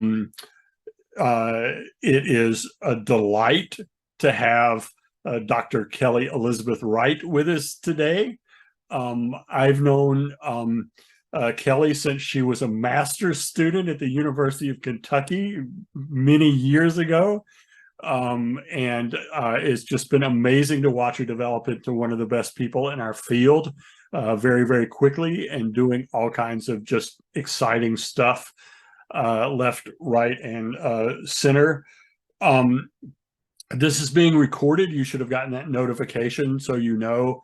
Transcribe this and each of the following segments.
It is a delight to have Dr. Kelly Elizabeth Wright with us today. I've known Kelly since she was a master's student at the University of Kentucky many years ago. And it's just been amazing to watch her develop into one of the best people in our field very, very quickly, and doing all kinds of just exciting stuff left, right, and center. This is being recorded. You should have gotten that notification, so you know.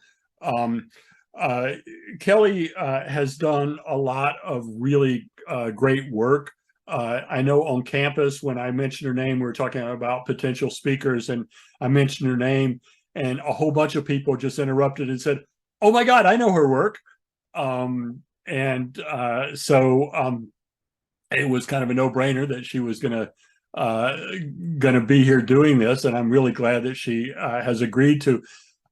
Kelly has done a lot of really great work. I know on campus, when I mentioned her name, we were talking about potential speakers, and I mentioned her name, and a whole bunch of people just interrupted and said, "Oh my God, I know her work." It was kind of a no-brainer that she was gonna be here doing this, and I'm really glad that she has agreed to.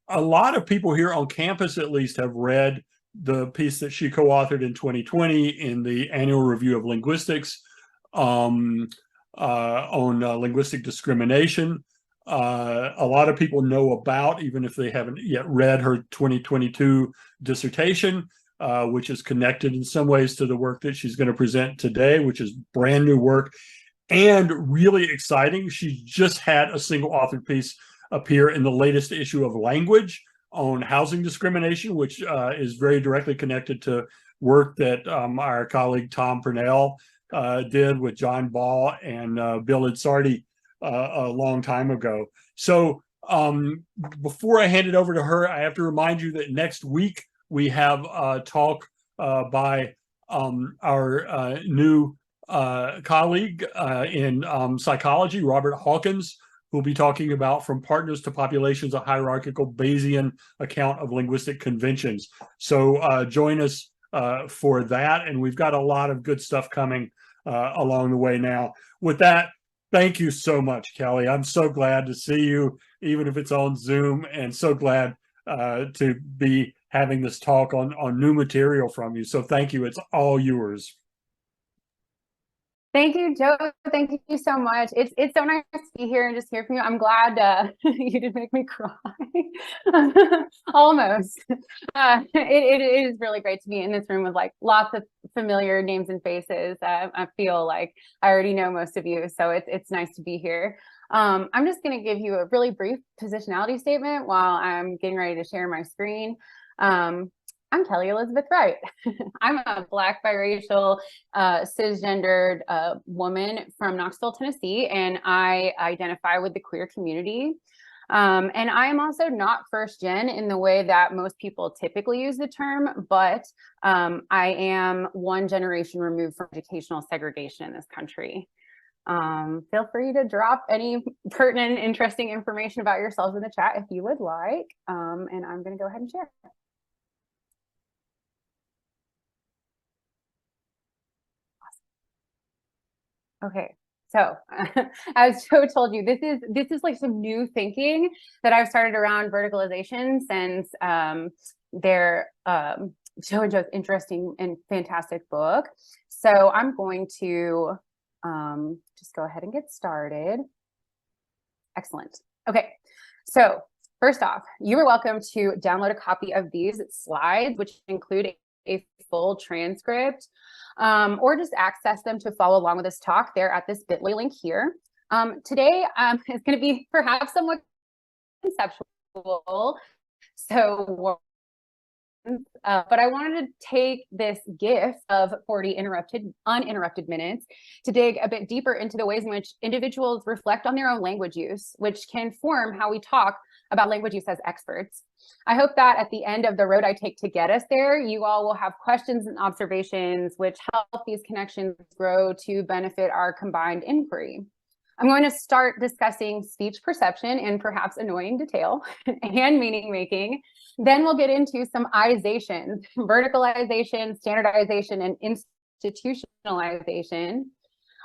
A lot of people here on campus, at least, have read the piece that she co-authored in 2020 in the Annual Review of Linguistics on linguistic discrimination. A lot of people know about, even if they haven't yet read, her 2022 dissertation, which is connected in some ways to the work that she's going to present today, which is brand new work and really exciting. She just had a single authored piece appear in the latest issue of Language on housing discrimination, which is very directly connected to work that our colleague Tom Purnell did with John Ball and Bill Idsardi a long time ago. So before I hand it over to her, I have to remind you that next week we have a talk by our new colleague in psychology, Robert Hawkins, who'll be talking about From Partners to Populations, a hierarchical Bayesian account of linguistic conventions. So join us for that. And we've got a lot of good stuff coming along the way now. With that, thank you so much, Kelly. I'm so glad to see you, even if it's on Zoom, and so glad to be having this talk on new material from you. So thank you. It's all yours. Thank you, Joe. Thank you so much. It's so nice to be here and just hear from you. I'm glad you did make me cry. Almost. It is really great to be in this room with like lots of familiar names and faces. I feel like I already know most of you, so it's nice to be here. I'm just going to give you a really brief positionality statement while I'm getting ready to share my screen. I'm Kelly Elizabeth Wright. I'm a Black, biracial, cisgendered woman from Knoxville, Tennessee, and I identify with the queer community. And I am also not first gen in the way that most people typically use the term, but I am one generation removed from educational segregation in this country. Feel free to drop any pertinent, interesting information about yourselves in the chat if you would like, and I'm going to go ahead and share. Okay, so as Joe told you, this is like some new thinking that I've started around verticalization since Joe and Joe's interesting and fantastic book. So I'm going to just go ahead and get started. Excellent. Okay, so first off, you are welcome to download a copy of these slides, which include a full transcript, or just access them to follow along with this talk there at this bit.ly link here. Today is going to be perhaps somewhat conceptual, so but I wanted to take this gift of 40 uninterrupted minutes to dig a bit deeper into the ways in which individuals reflect on their own language use, which can form how we talk about language use as experts. I hope that at the end of the road I take to get us there, you all will have questions and observations which help these connections grow to benefit our combined inquiry. I'm going to start discussing speech perception in perhaps annoying detail and meaning making. Then we'll get into some izations, verticalization, standardization, and institutionalization.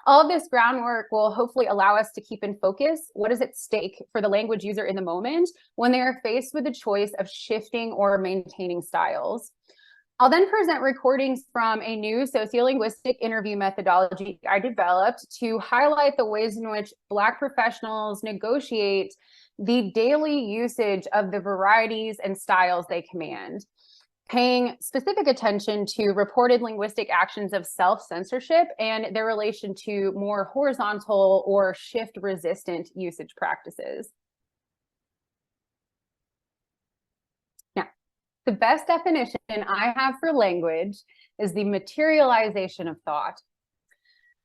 All of this groundwork will hopefully allow us to keep in focus what is at stake for the language user in the moment when they are faced with the choice of shifting or maintaining styles. I'll then present recordings from a new sociolinguistic interview methodology I developed to highlight the ways in which Black professionals negotiate the daily usage of the varieties and styles they command, paying specific attention to reported linguistic actions of self-censorship and their relation to more horizontal or shift-resistant usage practices. Now, the best definition I have for language is the materialization of thought.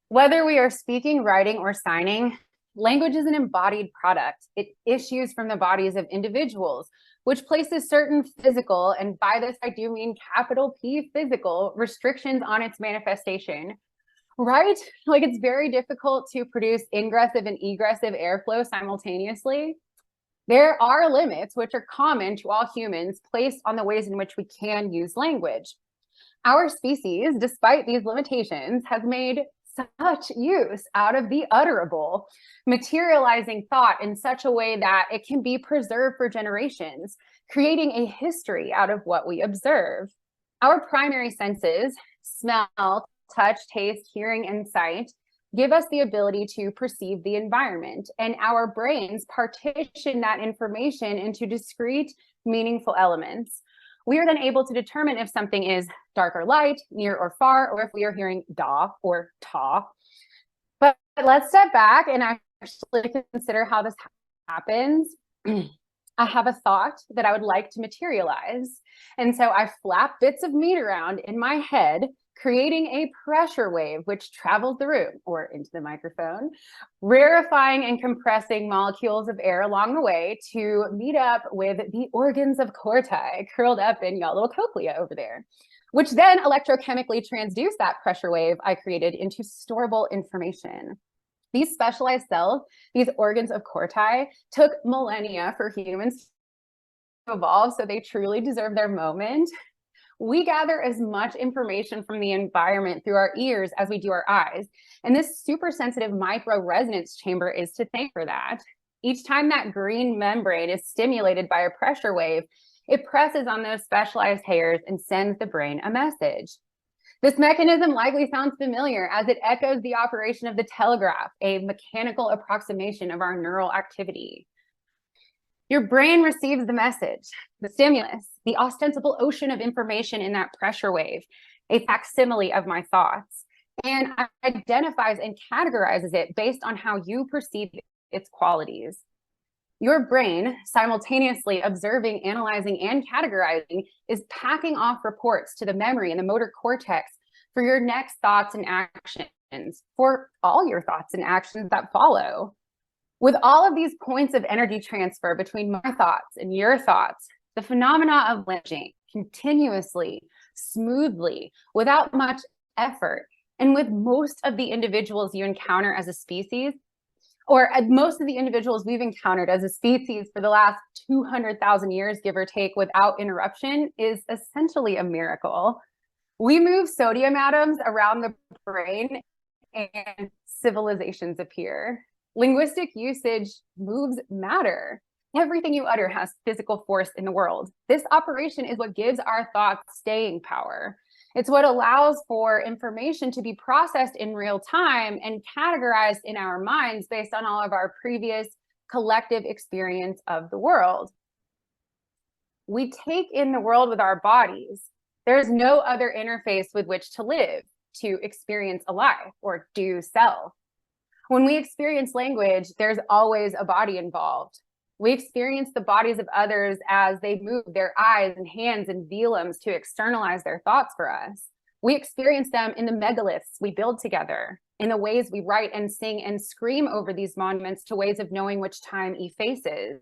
Whether we are speaking, writing, or signing, language is an embodied product. It issues from the bodies of individuals, which places certain physical, and by this I do mean capital P physical, restrictions on its manifestation. Right? Like, it's very difficult to produce ingressive and egressive airflow simultaneously. There are limits, which are common to all humans, placed on the ways in which we can use language. Our species, despite these limitations, has made such use out of the utterable, materializing thought in such a way that it can be preserved for generations, creating a history out of what we observe. Our primary senses, smell, touch, taste, hearing, and sight, give us the ability to perceive the environment, and our brains partition that information into discrete, meaningful elements. We are then able to determine if something is dark or light, near or far, or if we are hearing da or ta. But let's step back and actually consider how this happens. I have a thought that I would like to materialize. And so I flap bits of meat around in my head, creating a pressure wave which travels the room or into the microphone, rarefying and compressing molecules of air along the way to meet up with the organs of corti curled up in y'all little cochlea over there, which then electrochemically transduce that pressure wave I created into storable information. These specialized cells, these organs of corti, took millennia for humans to evolve, so they truly deserve their moment. We gather as much information from the environment through our ears as we do our eyes. And this super sensitive micro resonance chamber is to thank for that. Each time that green membrane is stimulated by a pressure wave, it presses on those specialized hairs and sends the brain a message. This mechanism likely sounds familiar as it echoes the operation of the telegraph, a mechanical approximation of our neural activity. Your brain receives the message, the stimulus, the ostensible ocean of information in that pressure wave, a facsimile of my thoughts, and identifies and categorizes it based on how you perceive its qualities. Your brain, simultaneously observing, analyzing, and categorizing, is packing off reports to the memory and the motor cortex for your next thoughts and actions, for all your thoughts and actions that follow. With all of these points of energy transfer between my thoughts and your thoughts, the phenomena of languaging continuously, smoothly, without much effort, and with most of the individuals you encounter as a species, or most of the individuals we've encountered as a species for the last 200,000 years, give or take, without interruption, is essentially a miracle. We move sodium atoms around the brain and civilizations appear. Linguistic usage moves matter. Everything you utter has physical force in the world. This operation is what gives our thoughts staying power. It's what allows for information to be processed in real time and categorized in our minds based on all of our previous collective experience of the world. We take in the world with our bodies. There's no other interface with which to live, to experience a life, or do self. When we experience language, there's always a body involved. We experience the bodies of others as they move their eyes and hands and velums to externalize their thoughts for us. We experience them in the megaliths we build together, in the ways we write and sing and scream over these monuments to ways of knowing which time effaces.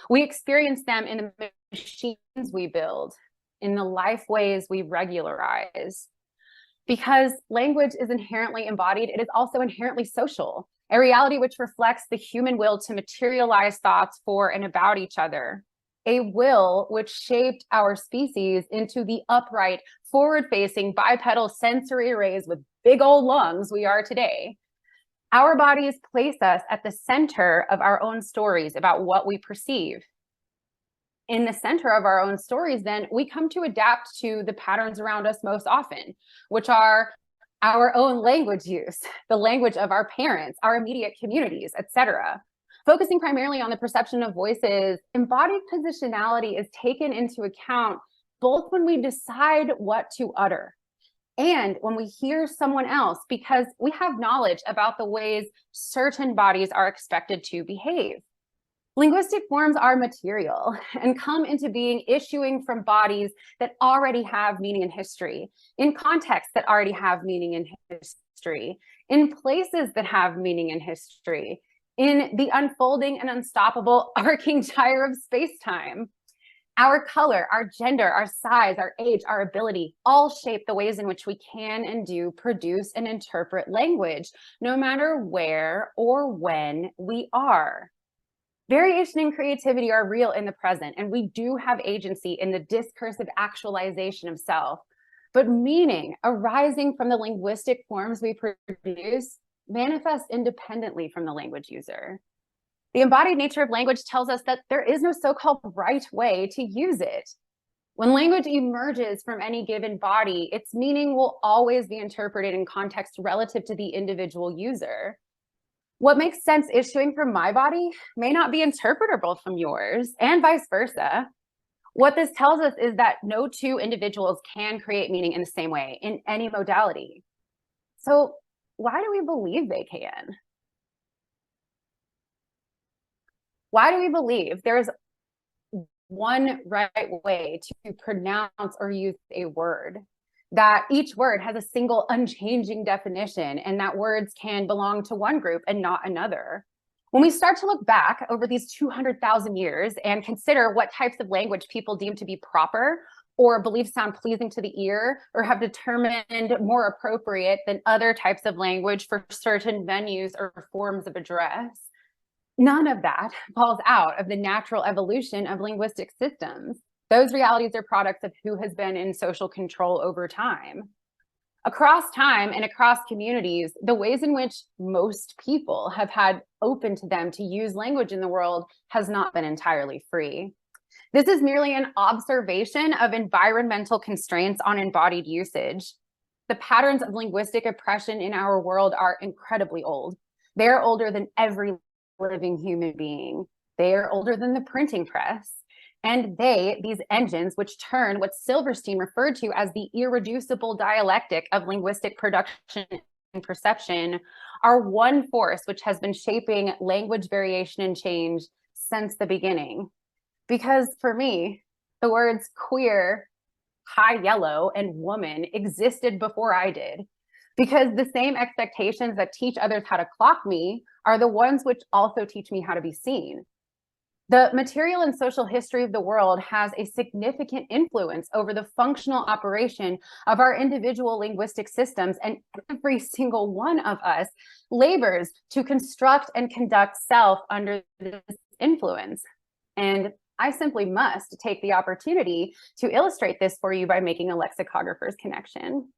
We experience them in the machines we build, in the life ways we regularize. Because language is inherently embodied, it is also inherently social, a reality which reflects the human will to materialize thoughts for and about each other, a will which shaped our species into the upright, forward-facing, bipedal sensory arrays with big old lungs we are today. Our bodies place us at the center of our own stories about what we perceive. in the center of our own stories, then we come to adapt to the patterns around us most often, which are our own language use, the language of our parents, our immediate communities, etc. Focusing primarily on the perception of voices, embodied positionality is taken into account both when we decide what to utter and when we hear someone else, because we have knowledge about the ways certain bodies are expected to behave. Linguistic forms are material and come into being issuing from bodies that already have meaning in history, in contexts that already have meaning in history, in places that have meaning in history, in the unfolding and unstoppable arcing gyre of space-time. Our color, our gender, our size, our age, our ability all shape the ways in which we can and do produce and interpret language, no matter where or when we are. Variation and creativity are real in the present, and we do have agency in the discursive actualization of self. But meaning arising from the linguistic forms we produce manifests independently from the language user. The embodied nature of language tells us that there is no so-called right way to use it. When language emerges from any given body, its meaning will always be interpreted in context relative to the individual user. What makes sense issuing from my body may not be interpretable from yours, and vice versa. What this tells us is that no two individuals can create meaning in the same way in any modality. So why do we believe they can? Why do we believe there's one right way to pronounce or use a word? That each word has a single unchanging definition and that words can belong to one group and not another. When we start to look back over these 200,000 years and consider what types of language people deem to be proper or believe sound pleasing to the ear or have determined more appropriate than other types of language for certain venues or forms of address, none of that falls out of the natural evolution of linguistic systems. Those realities are products of who has been in social control over time. Across time and across communities, the ways in which most people have had open to them to use language in the world has not been entirely free. This is merely an observation of environmental constraints on embodied usage. The patterns of linguistic oppression in our world are incredibly old. They're older than every living human being. They are older than the printing press. And these engines, which turn what Silverstein referred to as the irreducible dialectic of linguistic production and perception, are one force which has been shaping language variation and change since the beginning. Because for me, the words queer, high yellow, and woman existed before I did. Because the same expectations that teach others how to clock me are the ones which also teach me how to be seen. The material and social history of the world has a significant influence over the functional operation of our individual linguistic systems, and every single one of us labors to construct and conduct self under this influence. And I simply must take the opportunity to illustrate this for you by making a lexicographer's connection.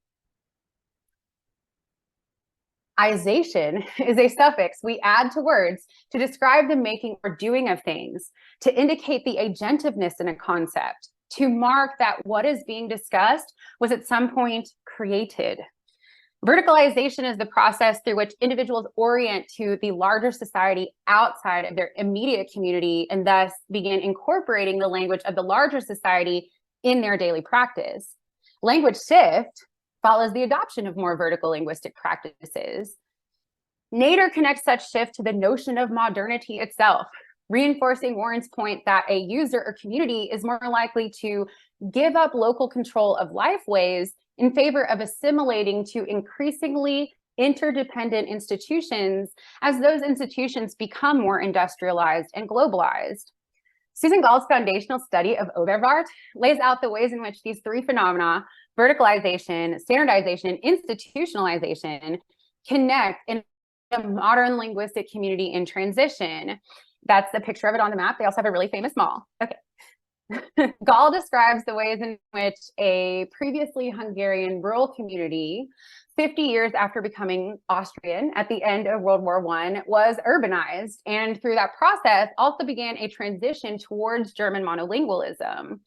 Ization is a suffix we add to words to describe the making or doing of things, to indicate the agentiveness in a concept, to mark that what is being discussed was at some point created. Verticalization is the process through which individuals orient to the larger society outside of their immediate community and thus begin incorporating the language of the larger society in their daily practice. Language shift follows the adoption of more vertical linguistic practices. Nader connects such shift to the notion of modernity itself, reinforcing Warren's point that a user or community is more likely to give up local control of lifeways in favor of assimilating to increasingly interdependent institutions as those institutions become more industrialized and globalized. Susan Gall's foundational study of Overvaart lays out the ways in which these three phenomena, verticalization, standardization, and institutionalization, connect in a modern linguistic community in transition. That's the picture of it on the map. They also have a really famous mall. Okay. Gall describes the ways in which a previously Hungarian rural community, 50 years after becoming Austrian at the end of World War I, was urbanized, and through that process also began a transition towards German monolingualism.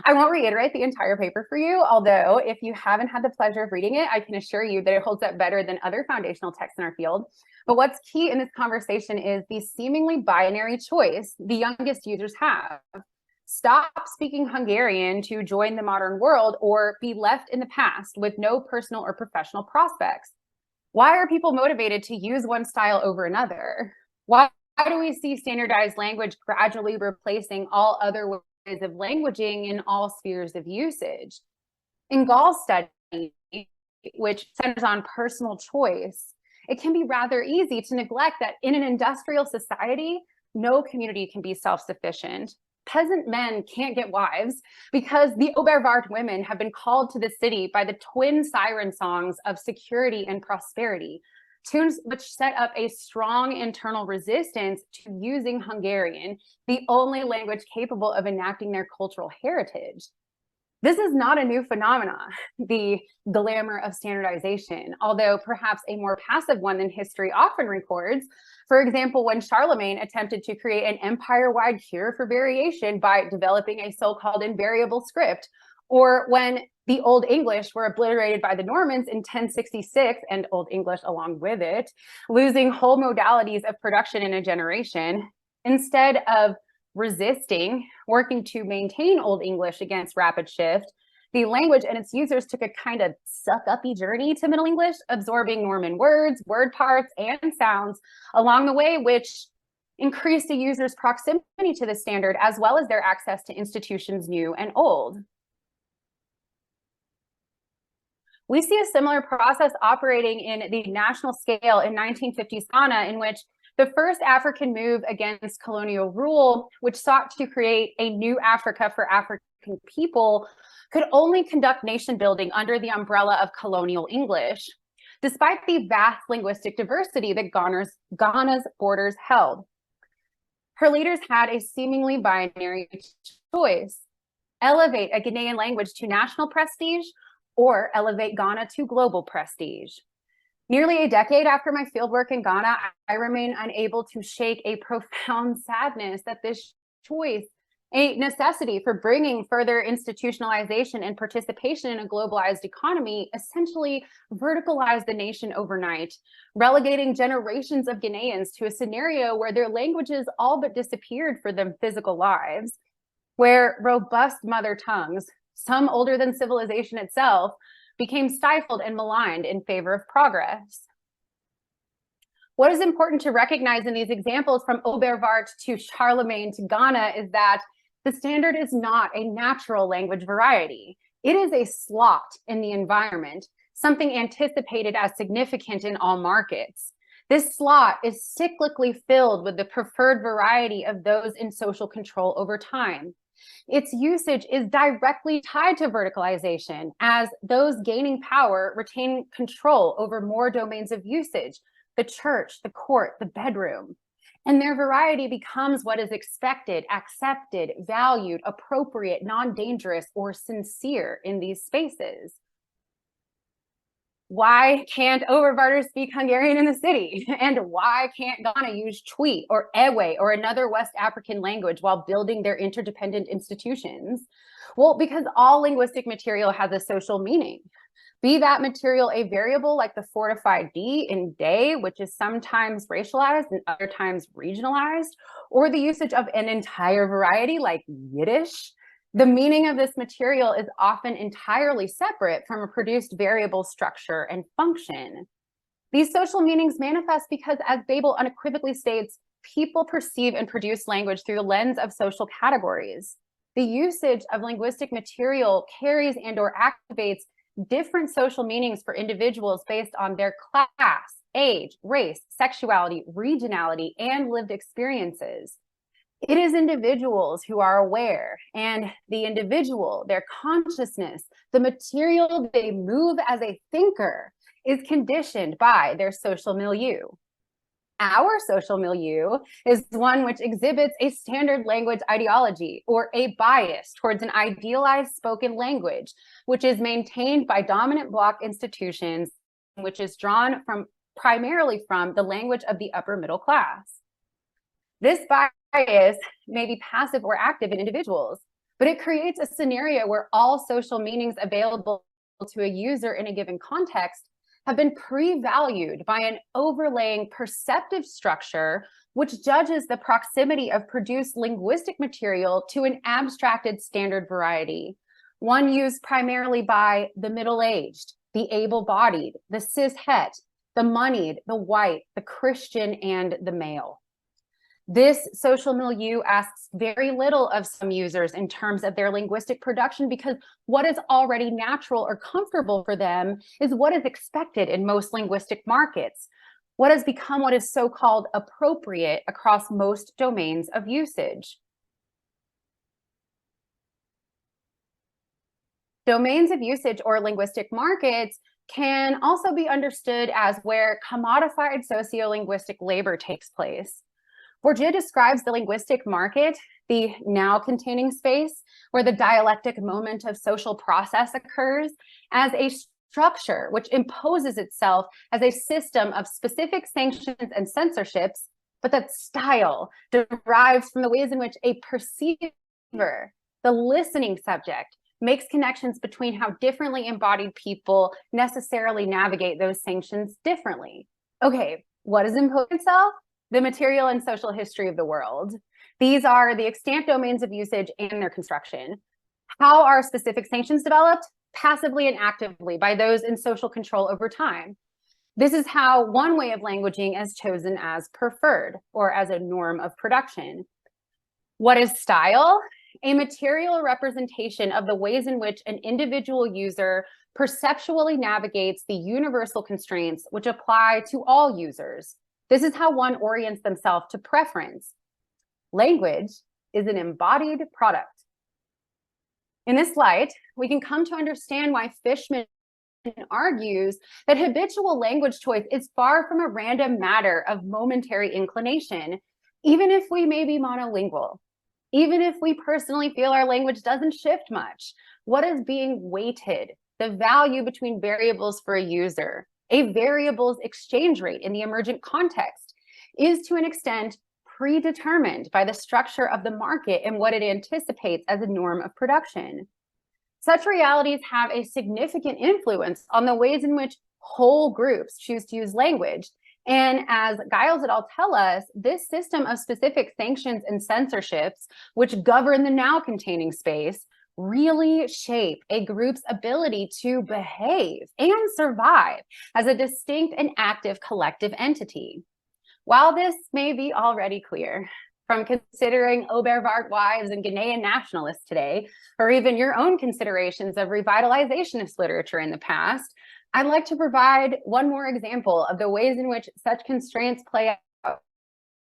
I won't reiterate the entire paper for you, although if you haven't had the pleasure of reading it, I can assure you that it holds up better than other foundational texts in our field. But what's key in this conversation is the seemingly binary choice the youngest users have. Stop speaking Hungarian to join the modern world, or be left in the past with no personal or professional prospects. Why are people motivated to use one style over another? Why do we see standardized language gradually replacing all other ways of languaging in all spheres of usage? In Gall's study, which centers on personal choice, it can be rather easy to neglect that in an industrial society, no community can be self-sufficient. Peasant men can't get wives because the Oberwart women have been called to the city by the twin siren songs of security and prosperity, tunes which set up a strong internal resistance to using Hungarian, the only language capable of enacting their cultural heritage. This is not a new phenomenon, the glamour of standardization, although perhaps a more passive one than history often records. For example, when Charlemagne attempted to create an empire-wide cure for variation by developing a so-called invariable script, or when the Old English were obliterated by the Normans in 1066, and Old English along with it, losing whole modalities of production in a generation, instead of resisting, working to maintain Old English against rapid shift, the language and its users took a kind of suck-uppy journey to Middle English, absorbing Norman words, word parts, and sounds along the way, which increased the user's proximity to the standard, as well as their access to institutions new and old. We see a similar process operating in the national scale in 1950s Ghana, in which the first African move against colonial rule, which sought to create a new Africa for African people, could only conduct nation building under the umbrella of colonial English, despite the vast linguistic diversity that Ghana's borders held. Her leaders had a seemingly binary choice: elevate a Ghanaian language to national prestige, or elevate Ghana to global prestige. Nearly a decade after my fieldwork in Ghana, I remain unable to shake a profound sadness that this choice, a necessity for bringing further institutionalization and participation in a globalized economy, essentially verticalized the nation overnight, relegating generations of Ghanaians to a scenario where their languages all but disappeared for their physical lives, where robust mother tongues, some older than civilization itself, became stifled and maligned in favor of progress. What is important to recognize in these examples, from Oberwart to Charlemagne to Ghana, is that the standard is not a natural language variety. It is a slot in the environment, something anticipated as significant in all markets. This slot is cyclically filled with the preferred variety of those in social control over time. Its usage is directly tied to verticalization, as those gaining power retain control over more domains of usage: the church, the court, the bedroom. And their variety becomes what is expected, accepted, valued, appropriate, non-dangerous, or sincere in these spaces. Why can't Overvarters speak Hungarian in the city? And why can't Ghana use Twi or Ewe or another West African language while building their interdependent institutions? Well, because all linguistic material has a social meaning. Be that material a variable like the fortified D in day, which is sometimes racialized and other times regionalized, or the usage of an entire variety like Yiddish. The meaning of this material is often entirely separate from a produced variable structure and function. These social meanings manifest because, as Babel unequivocally states, people perceive and produce language through the lens of social categories. The usage of linguistic material carries and/or activates different social meanings for individuals based on their class, age, race, sexuality, regionality, and lived experiences. It is individuals who are aware, and the individual, their consciousness, the material they move as a thinker, is conditioned by their social milieu. Our social milieu is one which exhibits a standard language ideology or a bias towards an idealized spoken language, which is maintained by dominant bloc institutions, which is drawn from primarily from the language of the upper middle class. This bias may be passive or active in individuals, but it creates a scenario where all social meanings available to a user in a given context have been pre-valued by an overlaying perceptive structure which judges the proximity of produced linguistic material to an abstracted standard variety, one used primarily by the middle-aged, the able-bodied, the cishet, the moneyed, the white, the Christian, and the male. This social milieu asks very little of some users in terms of their linguistic production, because what is already natural or comfortable for them is what is expected in most linguistic markets. What has become what is so-called appropriate across most domains of usage. Domains of usage or linguistic markets can also be understood as where commodified sociolinguistic labor takes place. Bourdieu describes the linguistic market, the now-containing space, where the dialectic moment of social process occurs, as a structure which imposes itself as a system of specific sanctions and censorships, but that style derives from the ways in which a perceiver, the listening subject, makes connections between how differently embodied people necessarily navigate those sanctions differently. Okay, what does impose itself? The material and social history of the world. These are the extant domains of usage and their construction. How are specific sanctions developed? Passively and actively by those in social control over time. This is how one way of languaging is chosen as preferred or as a norm of production. What is style? A material representation of the ways in which an individual user perceptually navigates the universal constraints which apply to all users. This is how one orients themselves to preference. Language is an embodied product. In this light, we can come to understand why Fishman argues that habitual language choice is far from a random matter of momentary inclination, even if we may be monolingual, even if we personally feel our language doesn't shift much. What is being weighted? The value between variables for a user, a variable's exchange rate in the emergent context, is to an extent predetermined by the structure of the market and what it anticipates as a norm of production. Such realities have a significant influence on the ways in which whole groups choose to use language. And as Giles et al. Tell us, this system of specific sanctions and censorships, which govern the now containing space, really shape a group's ability to behave and survive as a distinct and active collective entity. While this may be already clear from considering Obervart wives and Ghanaian nationalists today, or even your own considerations of revitalizationist literature in the past, I'd like to provide one more example of the ways in which such constraints play out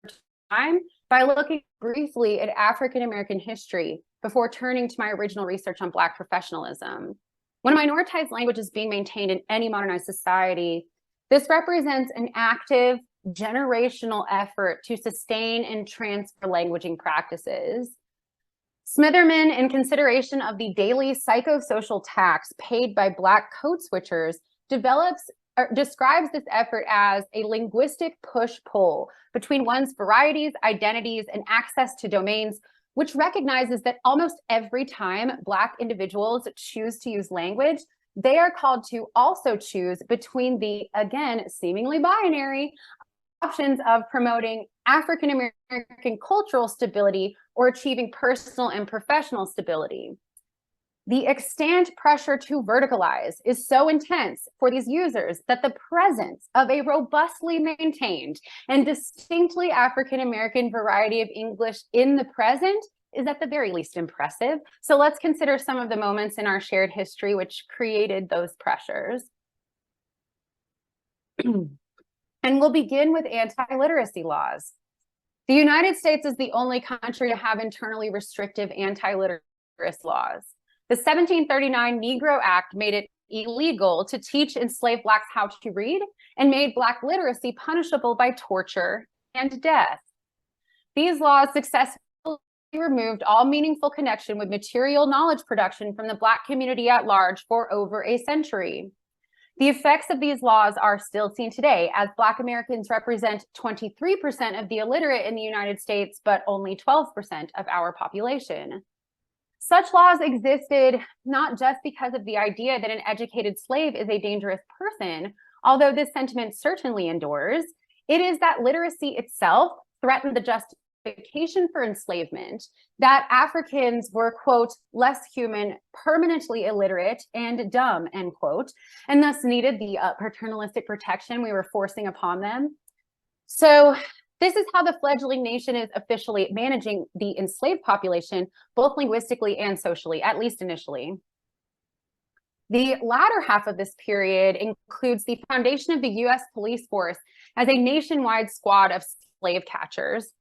over time by looking briefly at African-American history before turning to my original research on Black professionalism. When a minoritized language is being maintained in any modernized society, this represents an active generational effort to sustain and transfer languaging practices. Smitherman, in consideration of the daily psychosocial tax paid by Black code switchers, describes this effort as a linguistic push-pull between one's varieties, identities, and access to domains, which recognizes that almost every time Black individuals choose to use language, they are called to also choose between the, again, seemingly binary options of promoting African-American cultural stability or achieving personal and professional stability. The extant pressure to verticalize is so intense for these users that the presence of a robustly maintained and distinctly African-American variety of English in the present is at the very least impressive. So let's consider some of the moments in our shared history which created those pressures. And we'll begin with anti-literacy laws. The United States is the only country to have internally restrictive anti-literacy laws. The 1739 Negro Act made it illegal to teach enslaved Blacks how to read and made Black literacy punishable by torture and death. These laws successfully removed all meaningful connection with material knowledge production from the Black community at large for over a century. The effects of these laws are still seen today, as Black Americans represent 23% of the illiterate in the United States, but only 12% of our population. Such laws existed not just because of the idea that an educated slave is a dangerous person, although this sentiment certainly endures. It is that literacy itself threatened the justification for enslavement, that Africans were, quote, less human, permanently illiterate, and dumb, end quote, and thus needed the paternalistic protection we were forcing upon them. So this is how the fledgling nation is officially managing the enslaved population, both linguistically and socially, at least initially. The latter half of this period includes the foundation of the U.S. police force as a nationwide squad of slave catchers.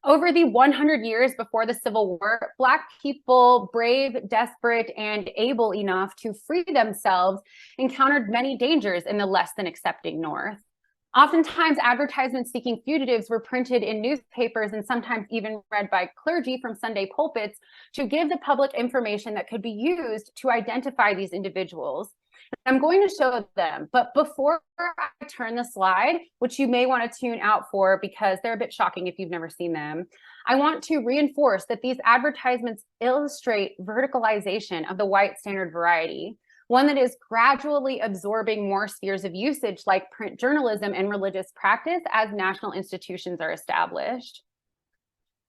Over the 100 years before the Civil War, Black people, brave, desperate, and able enough to free themselves, encountered many dangers in the less than accepting North. Oftentimes, advertisements seeking fugitives were printed in newspapers and sometimes even read by clergy from Sunday pulpits to give the public information that could be used to identify these individuals. I'm going to show them, but before I turn the slide, which you may want to tune out for because they're a bit shocking if you've never seen them, I want to reinforce that these advertisements illustrate verticalization of the white standard variety, one that is gradually absorbing more spheres of usage like print journalism and religious practice as national institutions are established.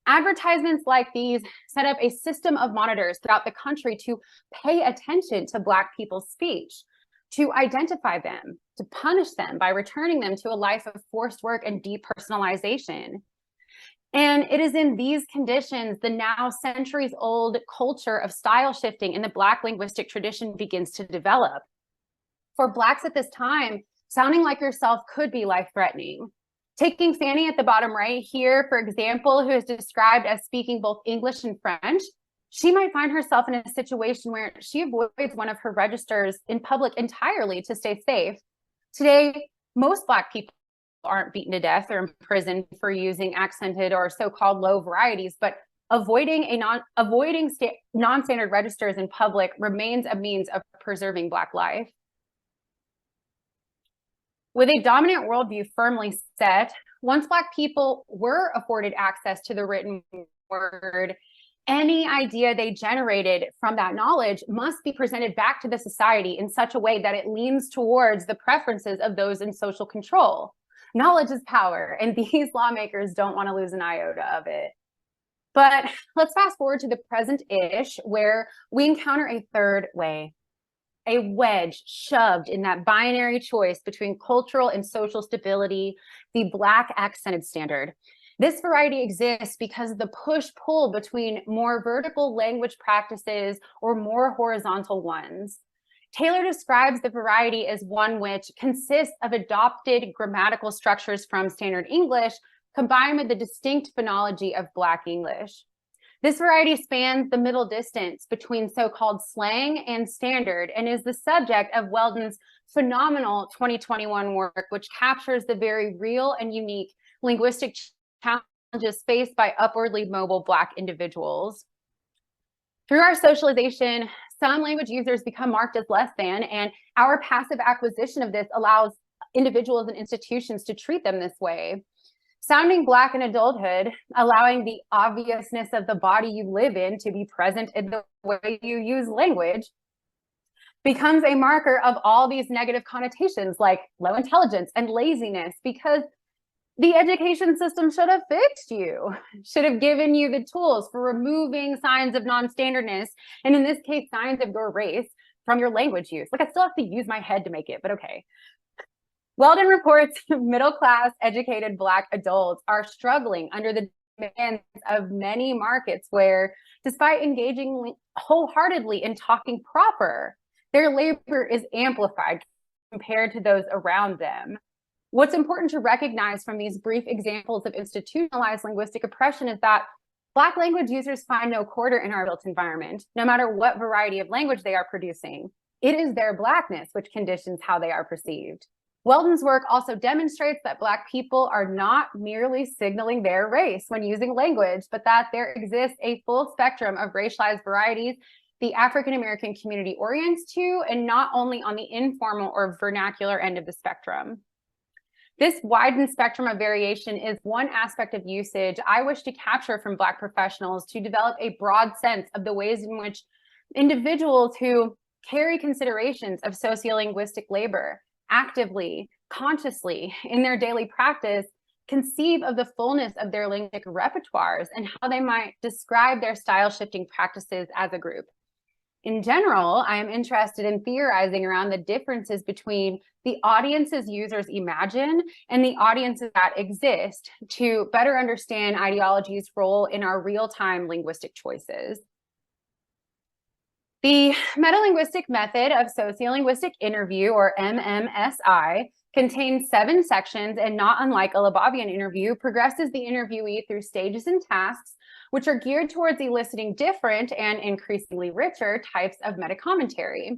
Advertisements like these set up a system of monitors throughout the country to pay attention to Black people's speech, to identify them, to punish them by returning them to a life of forced work and depersonalization. And it is in these conditions the now centuries-old culture of style shifting in the Black linguistic tradition begins to develop. For Blacks at this time, sounding like yourself could be life-threatening. Taking Fanny at the bottom right here, for example, who is described as speaking both English and French, she might find herself in a situation where she avoids one of her registers in public entirely to stay safe. Today, most Black people aren't beaten to death or imprisoned for using accented or so-called low varieties, but avoiding non-standard registers in public remains a means of preserving Black life. With a dominant worldview firmly set, once Black people were afforded access to the written word, any idea they generated from that knowledge must be presented back to the society in such a way that it leans towards the preferences of those in social control. Knowledge is power, and these lawmakers don't want to lose an iota of it. But let's fast forward to the present-ish, where we encounter a third way, a wedge shoved in that binary choice between cultural and social stability, the Black accented standard. This variety exists because of the push-pull between more vertical language practices or more horizontal ones. Taylor describes the variety as one which consists of adopted grammatical structures from Standard English combined with the distinct phonology of Black English. This variety spans the middle distance between so-called slang and standard and is the subject of Weldon's phenomenal 2021 work, which captures the very real and unique linguistic challenges faced by upwardly mobile Black individuals. Through our socialization, some language users become marked as less than, and our passive acquisition of this allows individuals and institutions to treat them this way. Sounding Black in adulthood, allowing the obviousness of the body you live in to be present in the way you use language, becomes a marker of all these negative connotations like low intelligence and laziness, because the education system should have fixed you, should have given you the tools for removing signs of non-standardness, and in this case, signs of your race from your language use. Like, I still have to use my head to make it, but okay. Weldon reports middle-class educated Black adults are struggling under the demands of many markets where, despite engaging wholeheartedly in talking proper, their labor is amplified compared to those around them. What's important to recognize from these brief examples of institutionalized linguistic oppression is that Black language users find no quarter in our built environment, no matter what variety of language they are producing. It is their Blackness which conditions how they are perceived. Weldon's work also demonstrates that Black people are not merely signaling their race when using language, but that there exists a full spectrum of racialized varieties the African American community orients to, and not only on the informal or vernacular end of the spectrum. This widened spectrum of variation is one aspect of usage I wish to capture from Black professionals to develop a broad sense of the ways in which individuals who carry considerations of sociolinguistic labor actively, consciously in their daily practice conceive of the fullness of their linguistic repertoires and how they might describe their style shifting practices as a group. In general, I am interested in theorizing around the differences between the audiences users imagine and the audiences that exist to better understand ideologies' role in our real-time linguistic choices. The metalinguistic method of sociolinguistic interview, or MMSI, contains 7 sections and, not unlike a Lebavian interview, progresses the interviewee through stages and tasks which are geared towards eliciting different and increasingly richer types of meta-commentary.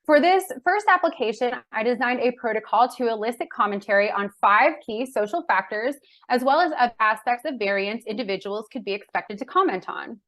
For this first application, I designed a protocol to elicit commentary on 5 key social factors, as well as aspects of variance individuals could be expected to comment on.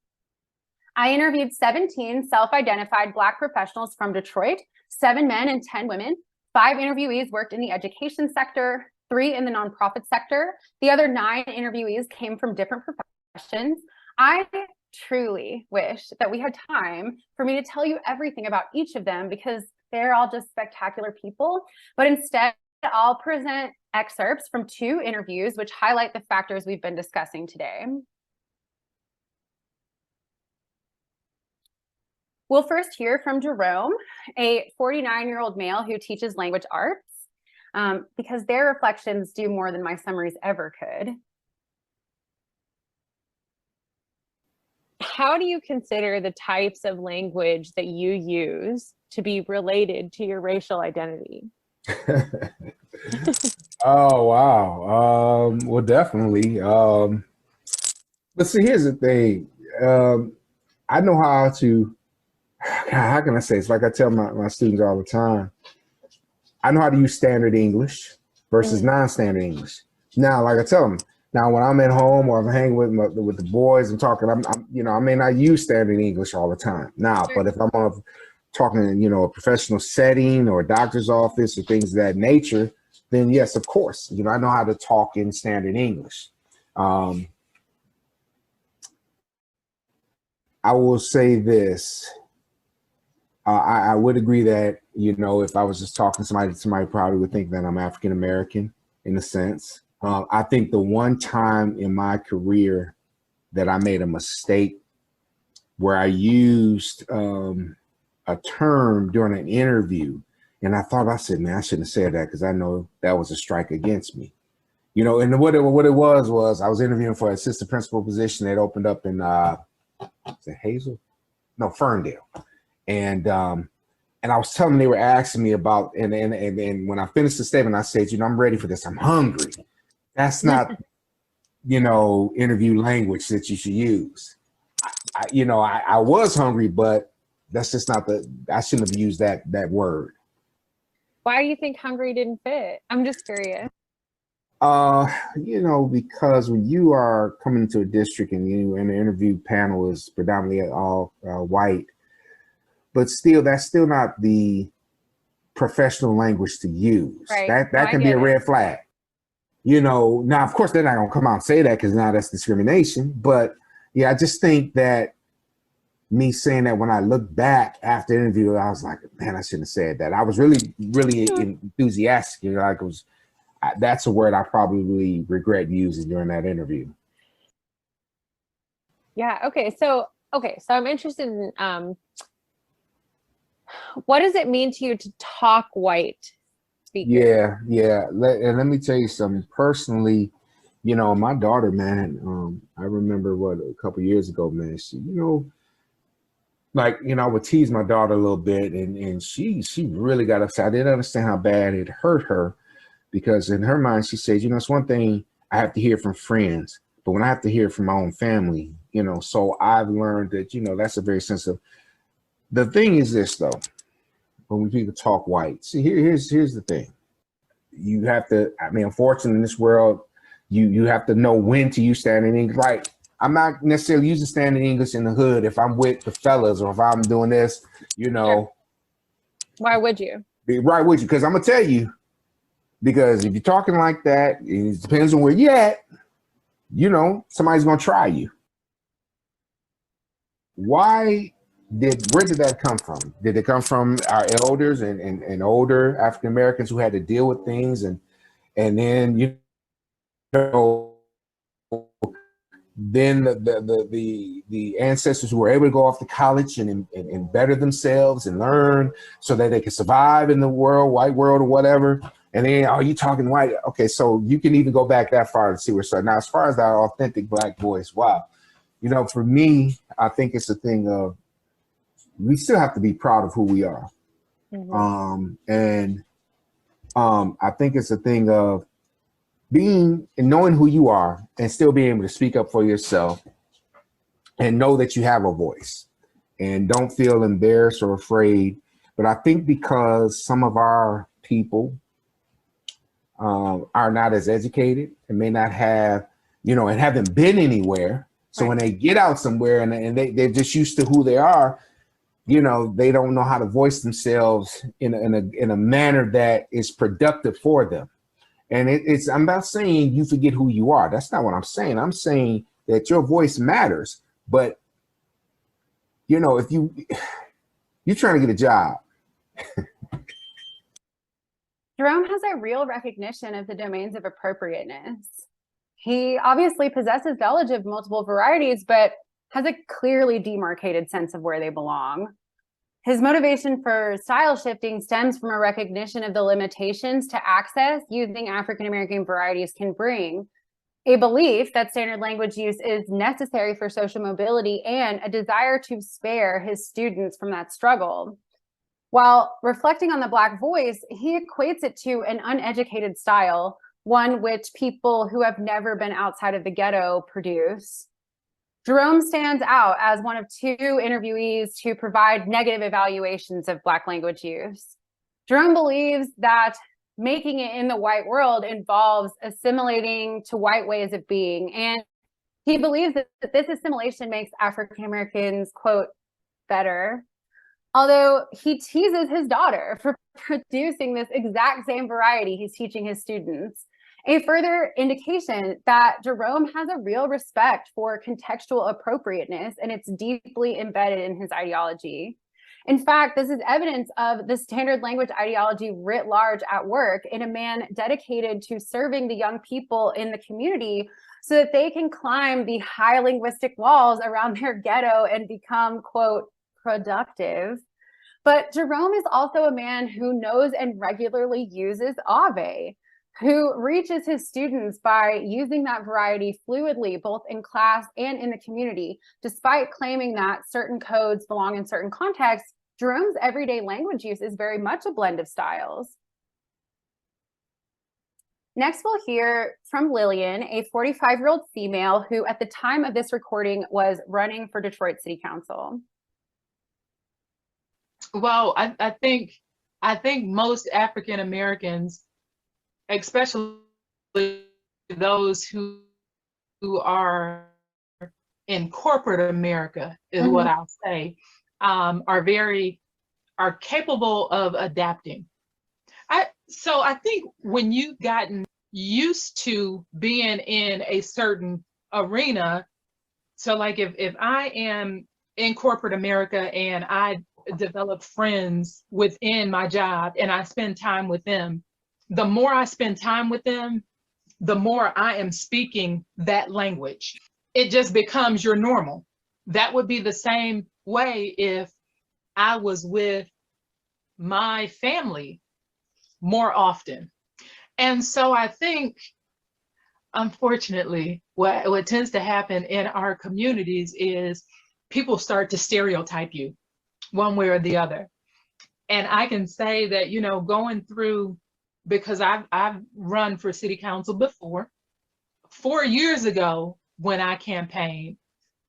I interviewed 17 self-identified Black professionals from Detroit, 7 men and 10 women. 5 interviewees worked in the education sector, 3 in the nonprofit sector. The other 9 interviewees came from different professions. I truly wish that we had time for me to tell you everything about each of them because they're all just spectacular people. But instead, I'll present excerpts from 2 interviews which highlight the factors we've been discussing today. We'll first hear from Jerome, a 49-year-old male who teaches language arts, because their reflections do more than my summaries ever could. How do you consider the types of language that you use to be related to your racial identity? Oh, wow. Well, definitely. But see, here's the thing. I know how can I say? It's like I tell my students all the time. I know how to use standard English versus non-standard English. Now, like I tell them, now when I'm at home or I'm hanging with the boys and talking, I may not use standard English all the time. Now, but if I'm talking in, a professional setting or a doctor's office or things of that nature, then yes, of course, I know how to talk in standard English. I will say this. I would agree that, if I was just talking to somebody probably would think that I'm African-American in a sense. I think the one time in my career that I made a mistake where I used a term during an interview, and I said, man, I shouldn't have said that because I know that was a strike against me. And what it was I was interviewing for an assistant principal position that opened up in, is it Hazel? No, Ferndale. And I was telling them, they were asking me about, and when I finished the statement, I said, I'm ready for this. I'm hungry. That's not, interview language that you should use. I was hungry, but that's just not I shouldn't have used that word. Why do you think hungry didn't fit? I'm just curious. Because when you are coming to a district and the interview panel is predominantly all white, but still, that's still not the professional language to use. Right. That can be a red flag. Now, of course, they're not going to come out and say that because now that's discrimination. But yeah, I just think that me saying that when I look back after the interview, I was like, man, I shouldn't have said that. I was really, really enthusiastic. That's a word I probably regret using during that interview. Yeah. Okay. So I'm interested in, what does it mean to you to talk white speaker? Yeah. And let me tell you something. Personally, my daughter, man, I remember a couple of years ago, man, she, I would tease my daughter a little bit, and she really got upset. I didn't understand how bad it hurt her, because in her mind, she says, it's one thing I have to hear from friends, but when I have to hear from my own family, so I've learned that, that's a very sensitive. The thing is this, though. when people talk white. See, here's the thing. You have to, I mean, unfortunately in this world, you have to know when to use standard English. Right. I'm not necessarily using standard English in the hood if I'm with the fellas or if I'm doing this, you know. Sure. Why would you? Be right with you, because I'm gonna tell you, because if you're talking like that, it depends on where you're at, you know, somebody's gonna try you. Where did that come from? Did it come from our elders and older African Americans who had to deal with things and then, you know, then the ancestors who were able to go off to college and better themselves and learn so that they could survive in the world, white world or whatever. And then, are you talking white? Okay, so you can even go back that far to see where it's starting. Now, as far as that authentic Black voice, wow. You know, for me, I think it's a thing of, we still have to be proud of who we are. Mm-hmm. I think it's a thing of being and knowing who you are and still being able to speak up for yourself and know that you have a voice and don't feel embarrassed or afraid. But I think because some of our people are not as educated and may not have, you know, and haven't been anywhere. So right. When they get out somewhere and they're just used to who they are, you know, they don't know how to voice themselves in a manner that is productive for them. And I'm not saying you forget who you are. That's not what I'm saying. I'm saying that your voice matters. But, you know, if you're trying to get a job. Jerome has a real recognition of the domains of appropriateness. He obviously possesses knowledge of multiple varieties, but has a clearly demarcated sense of where they belong. His motivation for style shifting stems from a recognition of the limitations to access using African-American varieties can bring, a belief that standard language use is necessary for social mobility, and a desire to spare his students from that struggle. While reflecting on the Black voice, he equates it to an uneducated style, one which people who have never been outside of the ghetto produce. Jerome stands out as one of two interviewees to provide negative evaluations of Black language use. Jerome believes that making it in the white world involves assimilating to white ways of being, and he believes that this assimilation makes African Americans, quote, better. Although he teases his daughter for producing this exact same variety he's teaching his students. A further indication that Jerome has a real respect for contextual appropriateness, and it's deeply embedded in his ideology. In fact, this is evidence of the standard language ideology writ large at work in a man dedicated to serving the young people in the community so that they can climb the high linguistic walls around their ghetto and become, quote, productive. But Jerome is also a man who knows and regularly uses Ave, who reaches his students by using that variety fluidly, both in class and in the community. Despite claiming that certain codes belong in certain contexts, Jerome's everyday language use is very much a blend of styles. Next, we'll hear from Lillian, a 45-year-old female who at the time of this recording was running for Detroit City Council. Well, I think most African Americans, especially those who are in corporate America, is what I'll say, are capable of adapting. So I think when you've gotten used to being in a certain arena, so like if I am in corporate America and I develop friends within my job and I spend time with them, the more I spend time with them, the more I am speaking that language. It just becomes your normal. That would be the same way if I was with my family more often. And so I think, unfortunately, what tends to happen in our communities is people start to stereotype you one way or the other. And I can say that, you know, going through, because I've run for city council before, 4 years ago when I campaigned,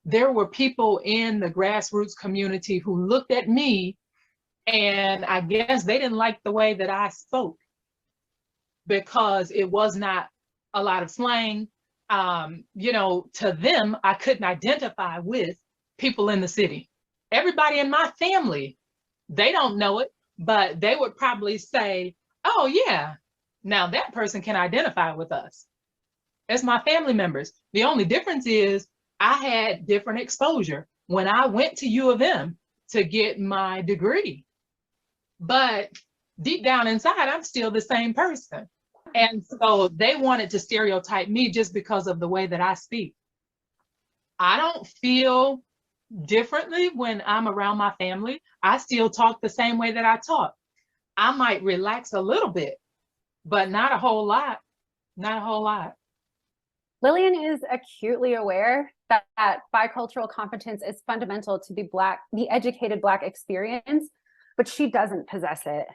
there were people in the grassroots community who looked at me And I guess they didn't like the way that I spoke because it was not a lot of slang. You know, to them, I couldn't identify with people in the city. Everybody in my family, they don't know it, but they would probably say, oh yeah, now that person can identify with us. It's my family members. The only difference is I had different exposure when I went to U of M to get my degree. But deep down inside, I'm still the same person. And so they wanted to stereotype me just because of the way that I speak. I don't feel differently when I'm around my family. I still talk the same way that I talk. I might relax a little bit, but not a whole lot. Not a whole lot. Lillian is acutely aware that bicultural competence is fundamental to the educated Black experience, but she doesn't possess it.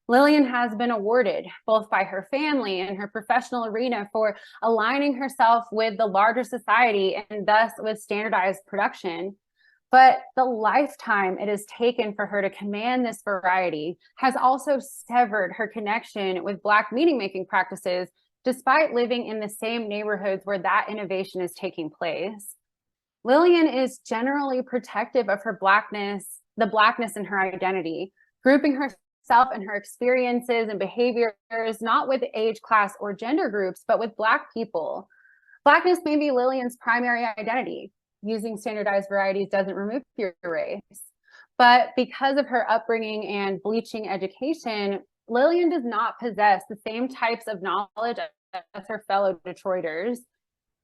Lillian has been awarded both by her family and her professional arena for aligning herself with the larger society and thus with standardized production. But the lifetime it has taken for her to command this variety has also severed her connection with Black meaning-making practices, despite living in the same neighborhoods where that innovation is taking place. Lillian is generally protective of her Blackness, the Blackness in her identity, grouping herself and her experiences and behaviors not with age, class, or gender groups, but with Black people. Blackness may be Lillian's primary identity. Using standardized varieties doesn't remove your race. But because of her upbringing and bleaching education, Lillian does not possess the same types of knowledge as her fellow Detroiters.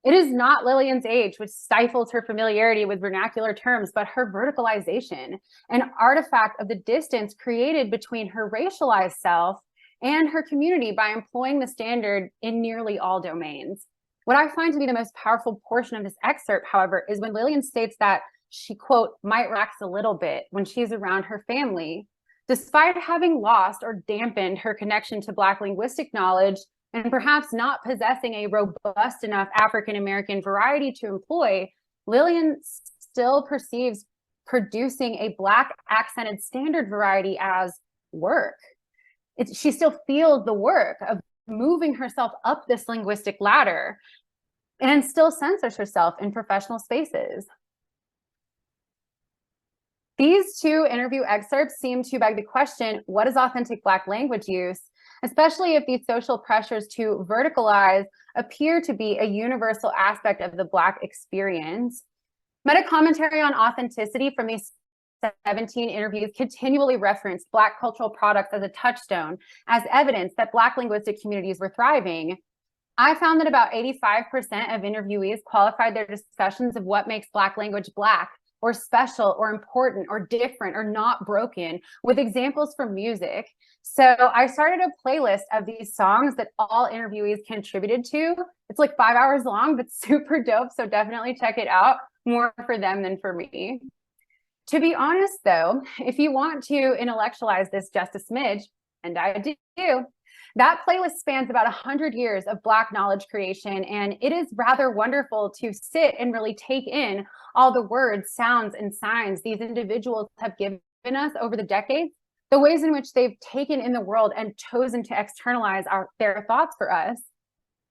It is not Lillian's age which stifles her familiarity with vernacular terms, but her verticalization, an artifact of the distance created between her racialized self and her community by employing the standard in nearly all domains. What I find to be the most powerful portion of this excerpt, however, is when Lillian states that she, quote, might relax a little bit when she's around her family, despite having lost or dampened her connection to Black linguistic knowledge and perhaps not possessing a robust enough African-American variety to employ. Lillian still perceives producing a Black accented standard variety as work. She still feels the work of moving herself up this linguistic ladder and still censors herself in professional spaces. These two interview excerpts seem to beg the question, what is authentic Black language use, especially if these social pressures to verticalize appear to be a universal aspect of the Black experience? Meta commentary on authenticity from these 17 interviews continually referenced Black cultural products as a touchstone, as evidence that Black linguistic communities were thriving. I found that about 85% of interviewees qualified their discussions of what makes Black language Black, or special, or important, or different, or not broken, with examples from music. So I started a playlist of these songs that all interviewees contributed to. It's like 5 hours long, but super dope. So definitely check it out. More for them than for me. To be honest, though, if you want to intellectualize this just a smidge, and I do, that playlist spans about 100 years of Black knowledge creation, and it is rather wonderful to sit and really take in all the words, sounds, and signs these individuals have given us over the decades, the ways in which they've taken in the world and chosen to externalize their thoughts for us,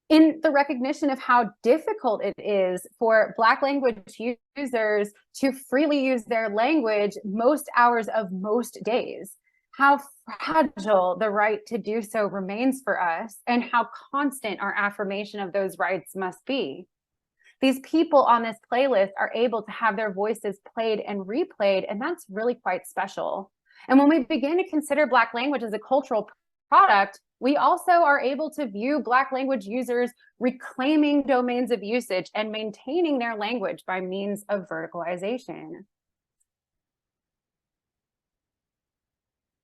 in the recognition of how difficult it is for Black language users to freely use their language most hours of most days, how fragile the right to do so remains for us, and how constant our affirmation of those rights must be. These people on this playlist are able to have their voices played and replayed, and that's really quite special. And when we begin to consider Black language as a cultural product, we also are able to view Black language users reclaiming domains of usage and maintaining their language by means of verticalization.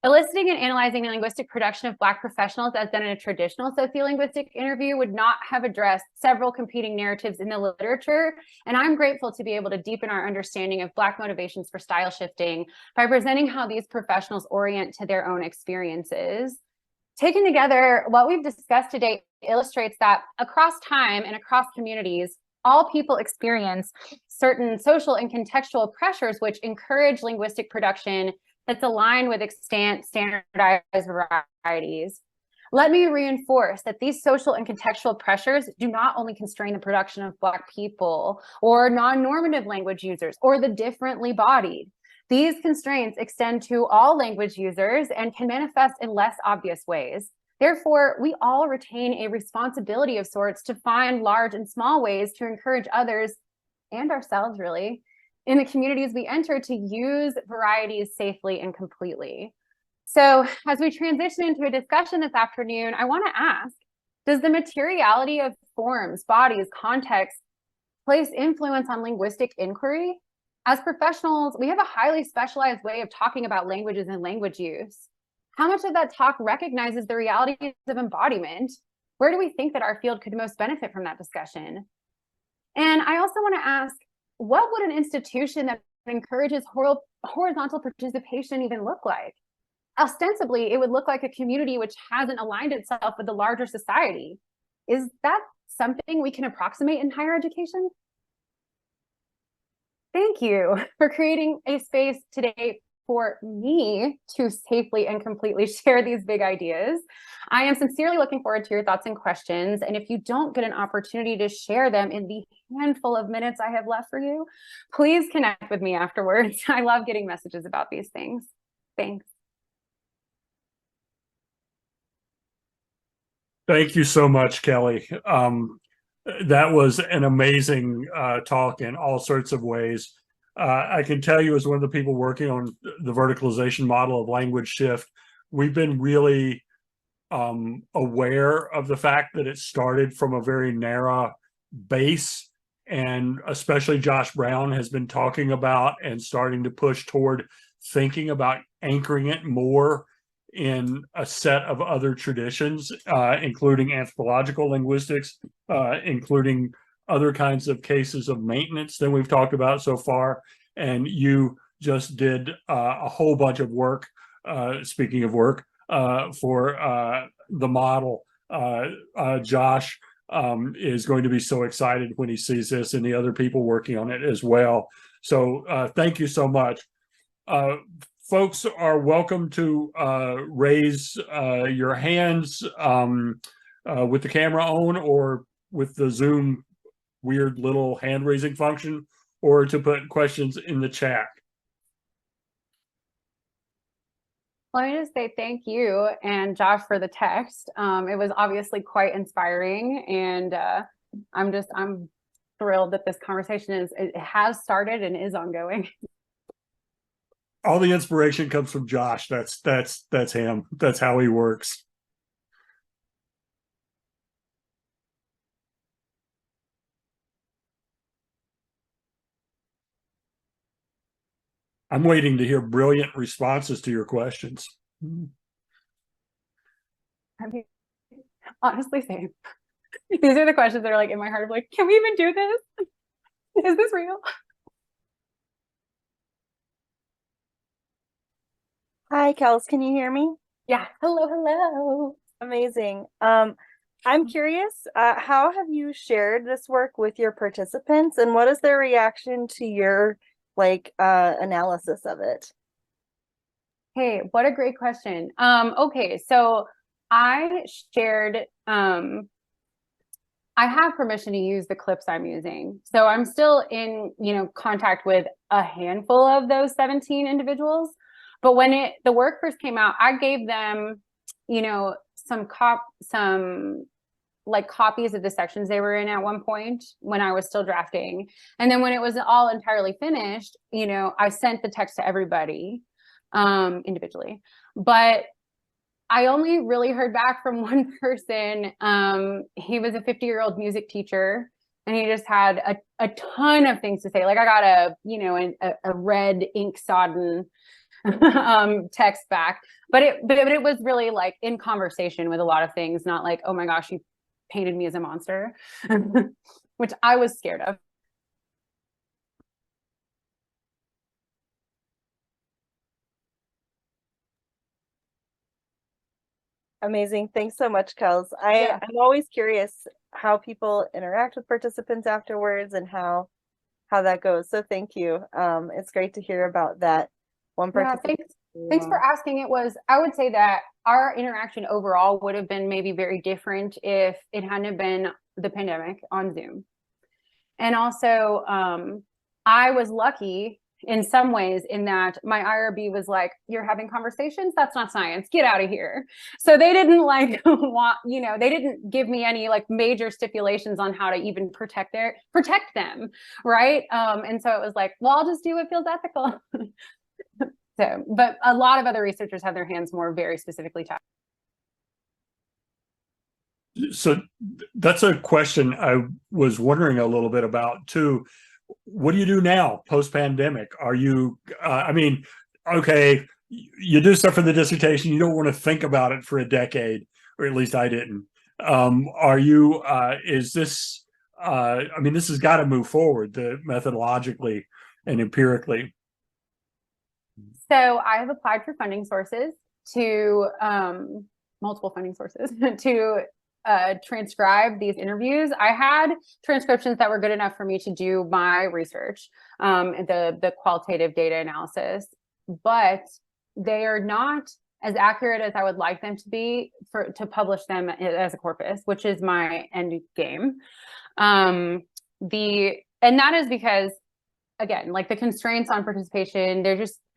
Eliciting and analyzing the linguistic production of Black professionals as done in a traditional sociolinguistic interview would not have addressed several competing narratives in the literature, and I'm grateful to be able to deepen our understanding of Black motivations for style shifting by presenting how these professionals orient to their own experiences. Taken together, what we've discussed today illustrates that across time and across communities, all people experience certain social and contextual pressures which encourage linguistic production that's aligned with extant standardized varieties. Let me reinforce that these social and contextual pressures do not only constrain the production of Black people or non-normative language users or the differently bodied. These constraints extend to all language users and can manifest in less obvious ways. Therefore, we all retain a responsibility of sorts to find large and small ways to encourage others and ourselves, really, in the communities we enter to use varieties safely and completely. So as we transition into a discussion this afternoon, I want to ask, does the materiality of forms, bodies, context place influence on linguistic inquiry? As professionals, we have a highly specialized way of talking about languages and language use. How much of that talk recognizes the realities of embodiment? Where do we think that our field could most benefit from that discussion? And I also want to ask, what would an institution that encourages horizontal participation even look like? Ostensibly, it would look like a community which hasn't aligned itself with the larger society. Is that something we can approximate in higher education? Thank you for creating a space today for me to safely and completely share these big ideas. I am sincerely looking forward to your thoughts and questions. And if you don't get an opportunity to share them in the handful of minutes I have left for you, please connect with me afterwards. I love getting messages about these things. Thanks. Thank you so much, Kelly. That was an amazing talk in all sorts of ways. I can tell you, as one of the people working on the verticalization model of language shift, we've been really aware of the fact that it started from a very narrow base, and especially Josh Brown has been talking about and starting to push toward thinking about anchoring it more in a set of other traditions, including anthropological linguistics, including other kinds of cases of maintenance than we've talked about so far. And you just did a whole bunch of work, speaking of work, for the model. Josh is going to be so excited when he sees this, and the other people working on it as well. So thank you so much. Folks are welcome to raise your hands with the camera on, or with the Zoom weird little hand raising function, or to put questions in the chat. Let me just say thank you and Josh for the text. It was obviously quite inspiring, and I'm thrilled that this conversation it has started and is ongoing. All the inspiration comes from Josh. That's him. That's how he works. I'm waiting to hear brilliant responses to your questions. I mean, honestly, same. These are the questions that are like in my heart of like, can we even do this? Is this real? Hi, Kels, can you hear me? Yeah. Hello, hello. Amazing. I'm curious, how have you shared this work with your participants, and what is their reaction to your analysis of it? Hey, what a great question. Okay, so I shared, I have permission to use the clips I'm using. So I'm still in, contact with a handful of those 17 individuals. But when the work first came out, I gave them, some copies of the sections they were in at one point when I was still drafting. And then when it was all entirely finished, I sent the text to everybody individually. But I only really heard back from one person. He was a 50-year-old music teacher, and he just had a ton of things to say. Like, I got a red ink sodden text back, but it was really like in conversation with a lot of things, not like, oh my gosh, you painted me as a monster, which I was scared of. Amazing. Thanks so much, Kels. I'm always curious how people interact with participants afterwards and how that goes. So thank you. It's great to hear about that one participant Thanks for asking. I would say that our interaction overall would have been maybe very different if it hadn't been the pandemic on Zoom. And also, I was lucky in some ways in that my IRB was like, you're having conversations? That's not science. Get out of here. So they didn't like they didn't give me any like major stipulations on how to even protect them. Right. And so it was like, well, I'll just do what feels ethical. So, but a lot of other researchers have their hands more very specifically tied. So that's a question I was wondering a little bit about too. What do you do now post-pandemic? Are you, okay, you do stuff for the dissertation, you don't want to think about it for a decade, or at least I didn't. Is this, this has got to move forward methodologically and empirically. So I have applied for funding sources to, multiple funding sources to transcribe these interviews. I had transcriptions that were good enough for me to do my research, the qualitative data analysis, but they are not as accurate as I would like them to be to publish them as a corpus, which is my end game. And that is because, again, like the constraints on participation,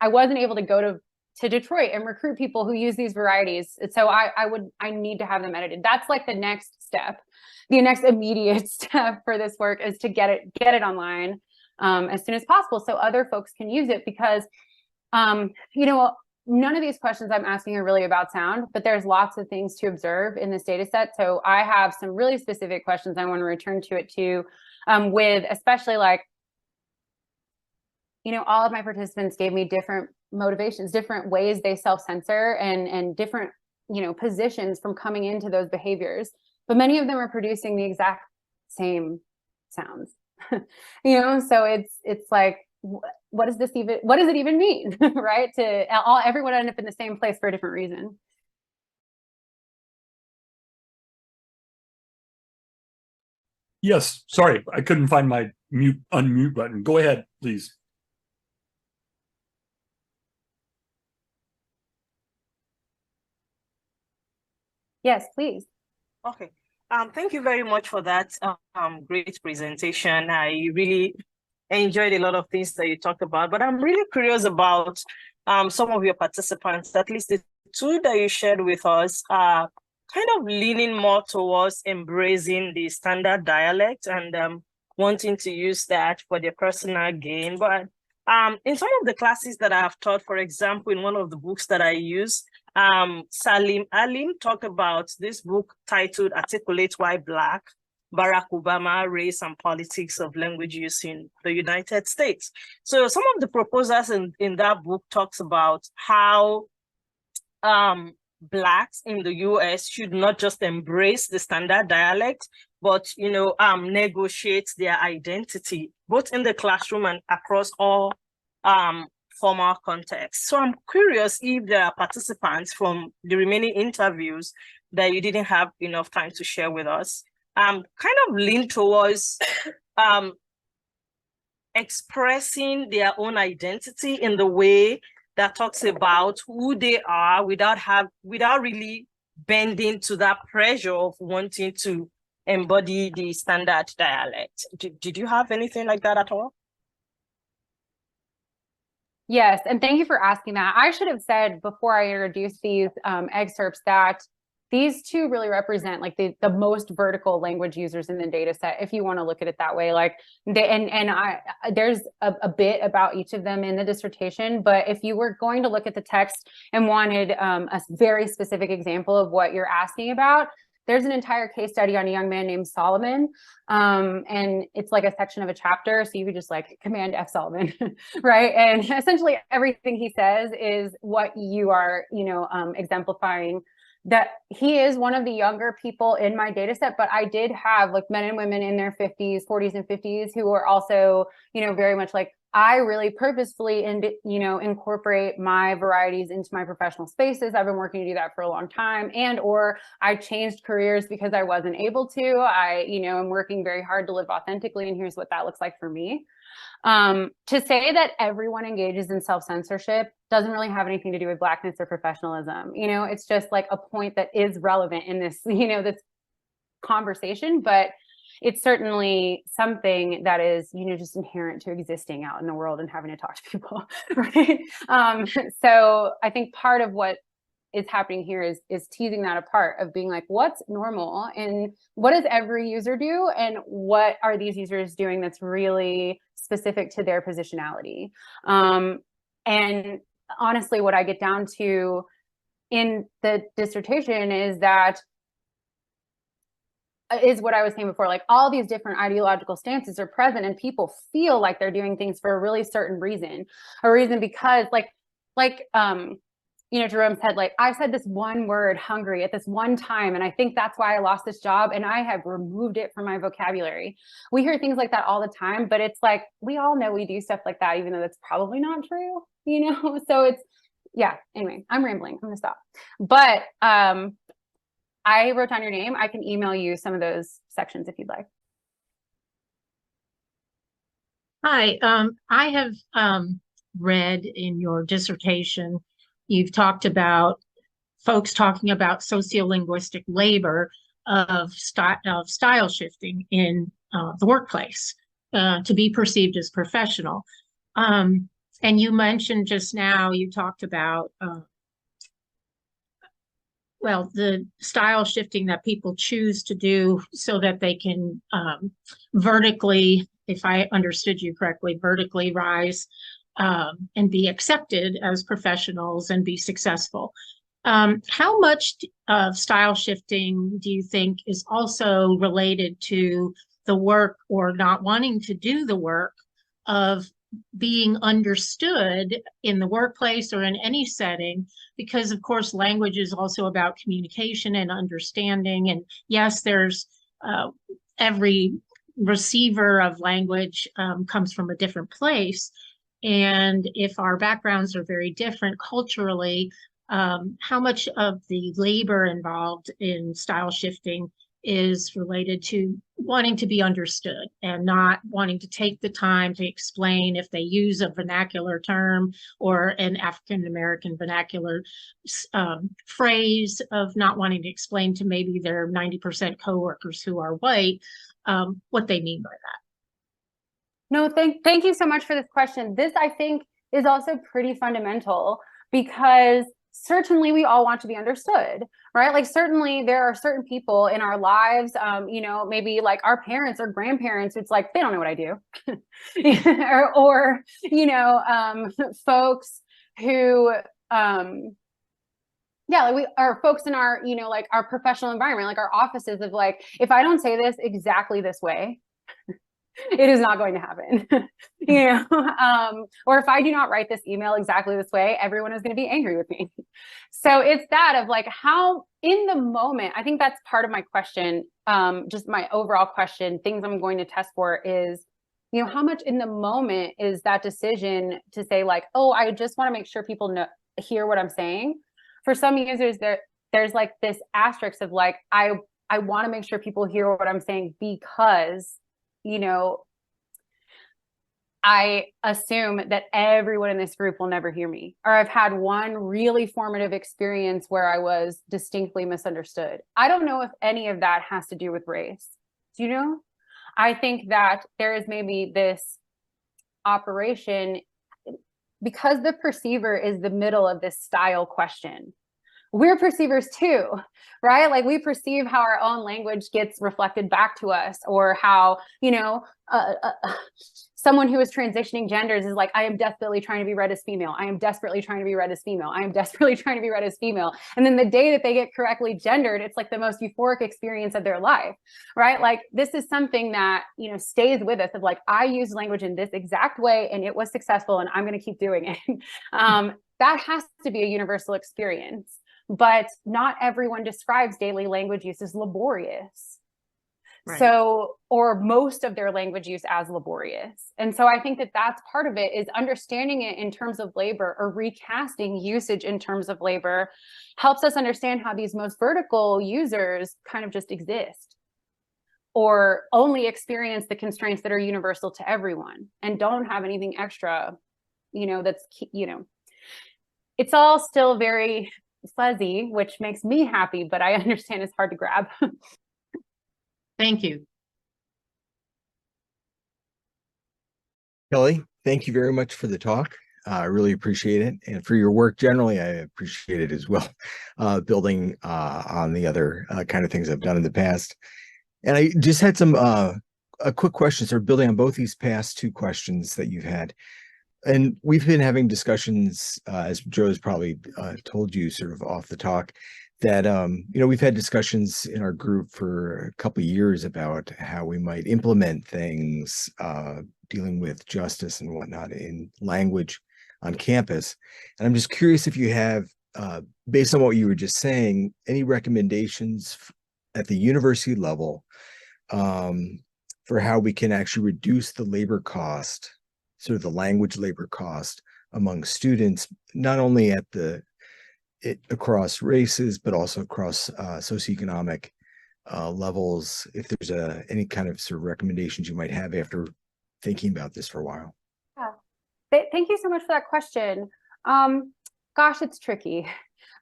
I wasn't able to go to Detroit and recruit people who use these varieties. So I need to have them edited. That's like the next step. The next immediate step for this work is to get it online as soon as possible so other folks can use it, because none of these questions I'm asking are really about sound, but there's lots of things to observe in this data set. So I have some really specific questions I want to return to it with, especially like, all of my participants gave me different motivations, different ways they self-censor, and different, positions from coming into those behaviors. But many of them are producing the exact same sounds, so it's like, what does it even mean, right? Everyone end up in the same place for a different reason. Yes, sorry, I couldn't find my unmute button. Go ahead, please. Yes, please. Okay. Thank you very much for that great presentation. I really enjoyed a lot of things that you talked about, but I'm really curious about some of your participants, at least the two that you shared with us, are kind of leaning more towards embracing the standard dialect and wanting to use that for their personal gain. But in some of the classes that I have taught, for example, in one of the books that I use, Salim Alim talked about this book titled Articulate Why Black, Barack Obama, Race and Politics of Language Use in the United States. So some of the proposals in that book talks about how Blacks in the US should not just embrace the standard dialect, but negotiate their identity, both in the classroom and across all formal contexts. So I'm curious if there are participants from the remaining interviews that you didn't have enough time to share with us, kind of lean towards expressing their own identity in the way that talks about who they are without really bending to that pressure of wanting to embody the standard dialect. Did you have anything like that at all? Yes, and thank you for asking that. I should have said before I introduced these excerpts that these two really represent like the most vertical language users in the data set, if you want to look at it that way. Like there's a bit about each of them in the dissertation, but if you were going to look at the text and wanted a very specific example of what you're asking about, there's an entire case study on a young man named Solomon, and it's like a section of a chapter, so you could just like Command F Solomon, right? And essentially everything he says is what you are, exemplifying. That he is one of the younger people in my data set, but I did have like men and women in their 40s and 50s who were also, very much like, I really purposefully incorporate my varieties into my professional spaces. I've been working to do that for a long time, or I changed careers because I wasn't able to. I, am working very hard to live authentically, and here's what that looks like for me. To say that everyone engages in self-censorship doesn't really have anything to do with Blackness or professionalism. You know, it's just like a point that is relevant in this, you know, this conversation, but it's certainly something that is, you know, just inherent to existing out in the world and having to talk to people, right? So I think part of what is happening here is teasing that apart, of being like, what's normal and what does every user do, and what are these users doing that's really specific to their positionality. And honestly, what I get down to in the dissertation is that is what I was saying before, like all these different ideological stances are present and people feel like they're doing things for a really certain reason, because you know, Jerome said, like, I said this one word, hungry, at this one time, and I think that's why I lost this job, and I have removed it from my vocabulary. We hear things like that all the time, but it's like, we all know we do stuff like that, even though that's probably not true, you know? So it's, yeah, anyway, I'm rambling, I'm gonna stop. But I wrote down your name. I can email you some of those sections if you'd like. Hi, I have read in your dissertation, you've talked about folks talking about sociolinguistic labor of style shifting in the workplace to be perceived as professional. And you mentioned just now, you talked about well, the style shifting that people choose to do so that they can vertically, if I understood you correctly, vertically rise and be accepted as professionals and be successful. How much of style shifting do you think is also related to the work, or not wanting to do the work, of being understood in the workplace or in any setting? Because of course, language is also about communication and understanding. And yes, there's every receiver of language comes from a different place. And if our backgrounds are very different culturally, how much of the labor involved in style shifting is related to wanting to be understood and not wanting to take the time to explain if they use a vernacular term or an African-American vernacular phrase, of not wanting to explain to maybe their 90% coworkers who are white what they mean by that? No, thank you so much for this question. This, I think, is also pretty fundamental, because certainly we all want to be understood, right? Like certainly there are certain people in our lives, you know, maybe like our parents or grandparents, it's like, they don't know what I do. or, you know, folks who, yeah, like we are folks in our, you know, like our professional environment, like our offices, of like, if I don't say this exactly this way, it is not going to happen. You know, or if I do not write this email exactly this way, everyone is going to be angry with me. So it's that of like, how in the moment, I think that's part of my question, just my overall question, things I'm going to test for is, you know, how much in the moment is that decision to say like, oh, I just want to make sure people hear what I'm saying. For some users, there's like this asterisk of like, I want to make sure people hear what I'm saying, because, you know, I assume that everyone in this group will never hear me, or I've had one really formative experience where I was distinctly misunderstood. I don't know if any of that has to do with race. Do you know? I think that there is maybe this operation, because the perceiver is the middle of this style question. We're perceivers too, right? Like we perceive how our own language gets reflected back to us, or how, you know, someone who is transitioning genders is like, I am desperately trying to be read as female. I am desperately trying to be read as female. I am desperately trying to be read as female. And then the day that they get correctly gendered, it's like the most euphoric experience of their life, right? Like this is something that, you know, stays with us, of like, I use language in this exact way and it was successful and I'm going to keep doing it. That has to be a universal experience. But not everyone describes daily language use as laborious. Right. So, or most of their language use as laborious. And so I think that that's part of it, is understanding it in terms of labor, or recasting usage in terms of labor, helps us understand how these most vertical users kind of just exist, or only experience the constraints that are universal to everyone and don't have anything extra, you know, that's, you know. it's all still very fuzzy, which makes me happy, but I understand it's hard to grab. Thank you. Kelly, thank you very much for the talk. I really appreciate it. And for your work generally, I appreciate it as well, building on the other kind of things I've done in the past. And I just had some a quick question, sort of building on both these past two questions that you've had. And we've been having discussions, as Joe has probably told you sort of off the talk, that, we've had discussions in our group for a couple of years about how we might implement things dealing with justice and whatnot in language on campus. And I'm just curious if you have, based on what you were just saying, any recommendations at the university level for how we can actually reduce the labor cost, sort of the language labor cost among students, not only at across races, but also across socioeconomic levels, if there's any kind of sort of recommendations you might have after thinking about this for a while. Yeah. Thank you so much for that question. Gosh, it's tricky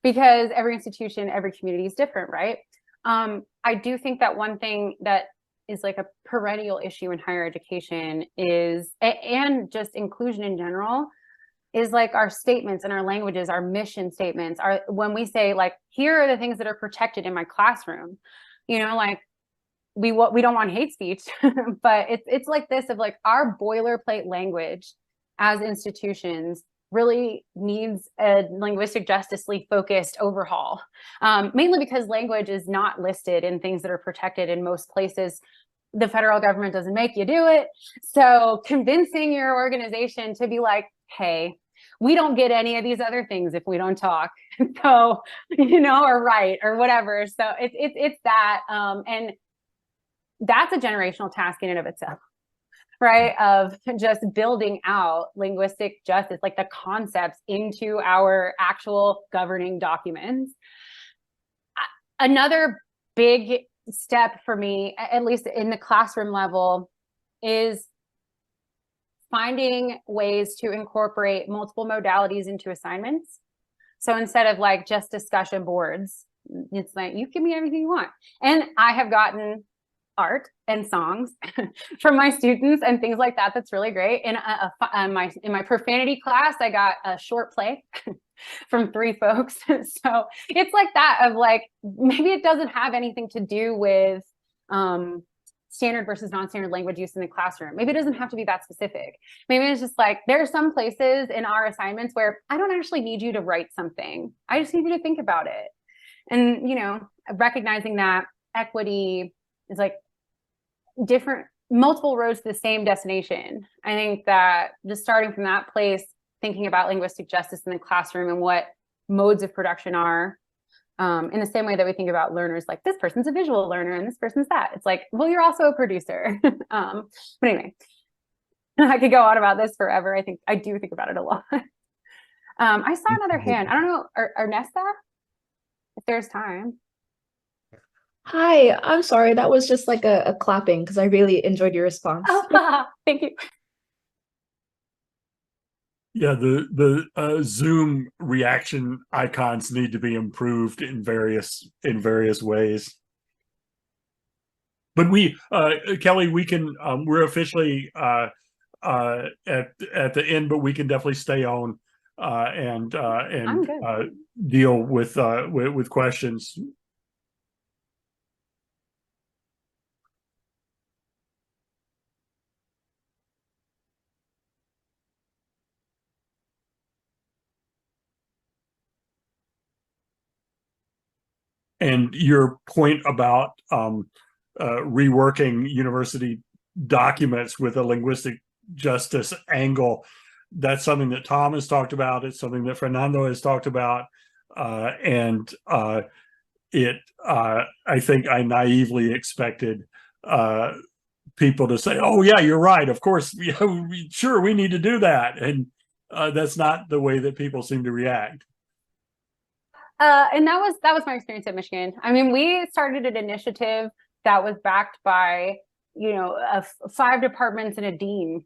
because every institution, every community is different, right? I do think that one thing that is like a perennial issue in higher education is, and just inclusion in general, is like our statements and our languages, our mission statements are when we say like, here are the things that are protected in my classroom, like we don't want hate speech, but it's like this of like our boilerplate language as institutions really needs a linguistic justly focused overhaul, mainly because language is not listed in things that are protected in most places. The federal government doesn't make you do it. So convincing your organization to be like, hey, we don't get any of these other things if we don't talk. So, or write or whatever. So it's that. And that's a generational task in and of itself, right? Of just building out linguistic justice, like the concepts into our actual governing documents. Another big step for me, at least in the classroom level, is finding ways to incorporate multiple modalities into assignments. So instead of like just discussion boards, it's like, you give me everything you want. And I have gotten art and songs from my students and things like that. That's really great. In my profanity class, I got a short play from 3 folks. So it's like that of like, maybe it doesn't have anything to do with standard versus non-standard language use in the classroom. Maybe it doesn't have to be that specific. Maybe it's just like, there are some places in our assignments where I don't actually need you to write something. I just need you to think about it. And, recognizing that equity is like multiple roads to the same destination. I think that just starting from that place, thinking about linguistic justice in the classroom and what modes of production are, in the same way that we think about learners, like this person's a visual learner and this person's that. It's like, well, you're also a producer. But anyway, I could go on about this forever. I do think about it a lot. I saw another hand. I don't know, Ernesta, if there's time. Hi, I'm sorry. That was just like a clapping because I really enjoyed your response. Oh, thank you. Yeah, the Zoom reaction icons need to be improved in various ways. But Kelly, we can we're officially at the end, but we can definitely stay on and deal with questions. And your point about reworking university documents with a linguistic justice angle, that's something that Tom has talked about. It's something that Fernando has talked about. I think I naively expected people to say, oh, yeah, you're right. Of course, sure, we need to do that. And that's not the way that people seem to react. And that was my experience at Michigan. I mean, we started an initiative that was backed by, 5 departments and a dean.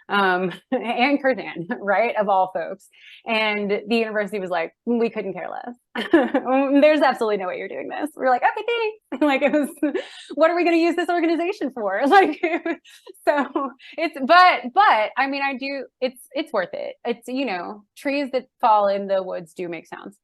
and Curzan, right, of all folks. And the university was like, we couldn't care less. There's absolutely no way you're doing this. We're like, okay, thanks. Like, it was, what are we going to use this organization for? Like, so but I mean, it's worth it. It's, you know, trees that fall in the woods do make sounds.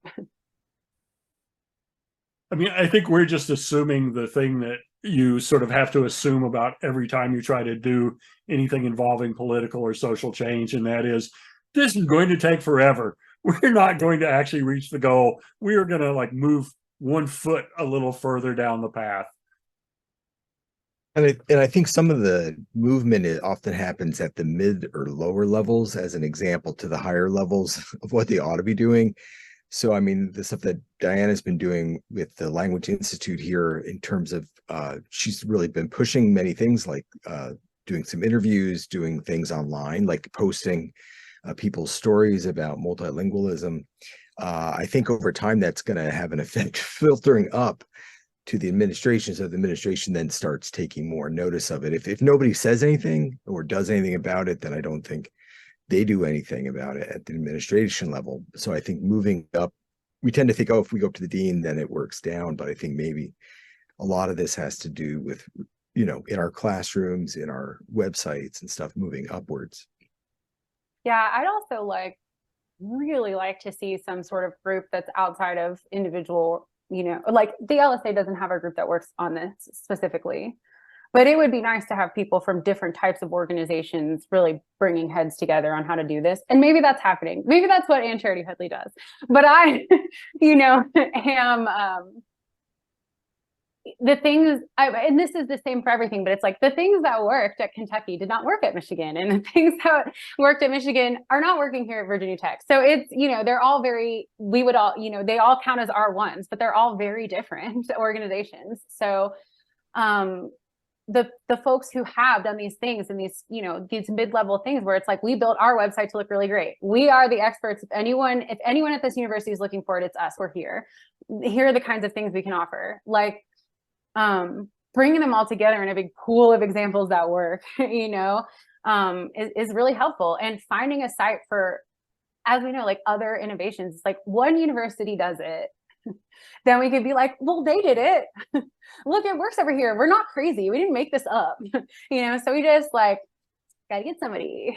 I mean, I think we're just assuming the thing that you sort of have to assume about every time you try to do anything involving political or social change, and that is, this is going to take forever. We're not going to actually reach the goal. We are going to like move 1 foot a little further down the path. And I think some of the movement, it often happens at the mid or lower levels, as an example, to the higher levels of what they ought to be doing. So, I mean, the stuff that Diana's been doing with the Language Institute here in terms of, she's really been pushing many things, like doing some interviews, doing things online, like posting people's stories about multilingualism. I think over time, that's going to have an effect filtering up to the administration. So the administration then starts taking more notice of it. If nobody says anything or does anything about it, then I don't think they do anything about it at the administration level. So I think moving up, we tend to think, oh, if we go up to the dean, then it works down. But I think maybe a lot of this has to do with, you know, in our classrooms, in our websites and stuff, moving upwards. Yeah, I'd also really like to see some sort of group that's outside of individual, you know, like the LSA doesn't have a group that works on this specifically. But it would be nice to have people from different types of organizations really bringing heads together on how to do this. And maybe that's happening. Maybe that's what Ann Charity Hudley does. But I, you know, am the things, and this is the same for everything, but it's like the things that worked at Kentucky did not work at Michigan. And the things that worked at Michigan are not working here at Virginia Tech. So it's, you know, they're all very, we would all, you know, they all count as R1s, but they're all very different organizations. So, the folks who have done these things and these, you know, these mid-level things where it's like, we built our website to look really great. We are the experts. If anyone at this university is looking for it, it's us. We're here. Here are the kinds of things we can offer. Like, bringing them all together in a big pool of examples that work, you know, is really helpful. And finding a site for, as we know, like other innovations, it's like one university does it. Then we could be like, well, they did it. Look, it works over here. We're not crazy. We didn't make this up, you know? So we just like, gotta get somebody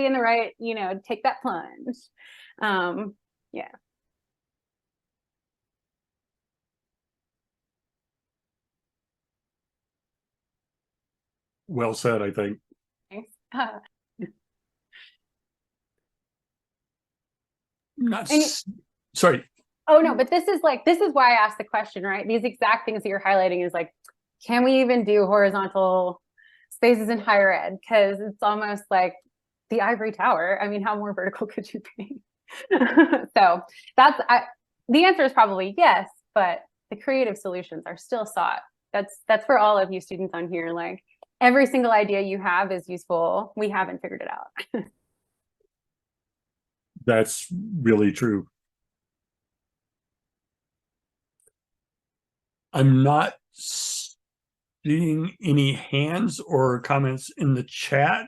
in the right, you know, take that plunge. Yeah. Well said, I think. Thanks. Sorry. Oh no, but this is why I asked the question, right? These exact things that you're highlighting is like, can we even do horizontal spaces in higher ed? Because it's almost like the ivory tower. I mean, how more vertical could you be? So the answer is probably yes, but the creative solutions are still sought. That's for all of you students on here. Like, every single idea you have is useful. We haven't figured it out. That's really true. I'm not seeing any hands or comments in the chat.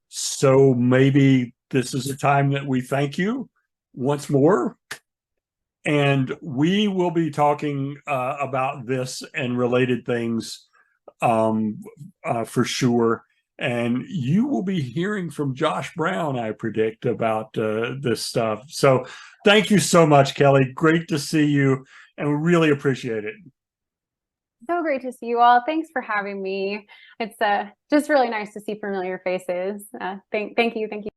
So maybe this is a time that we thank you once more. And we will be talking about this and related things for sure. And you will be hearing from Josh Brown, I predict, about this stuff. So thank you so much, Kelly. Great to see you. And we really appreciate it. So great to see you all. Thanks for having me. It's just really nice to see familiar faces. Thank you.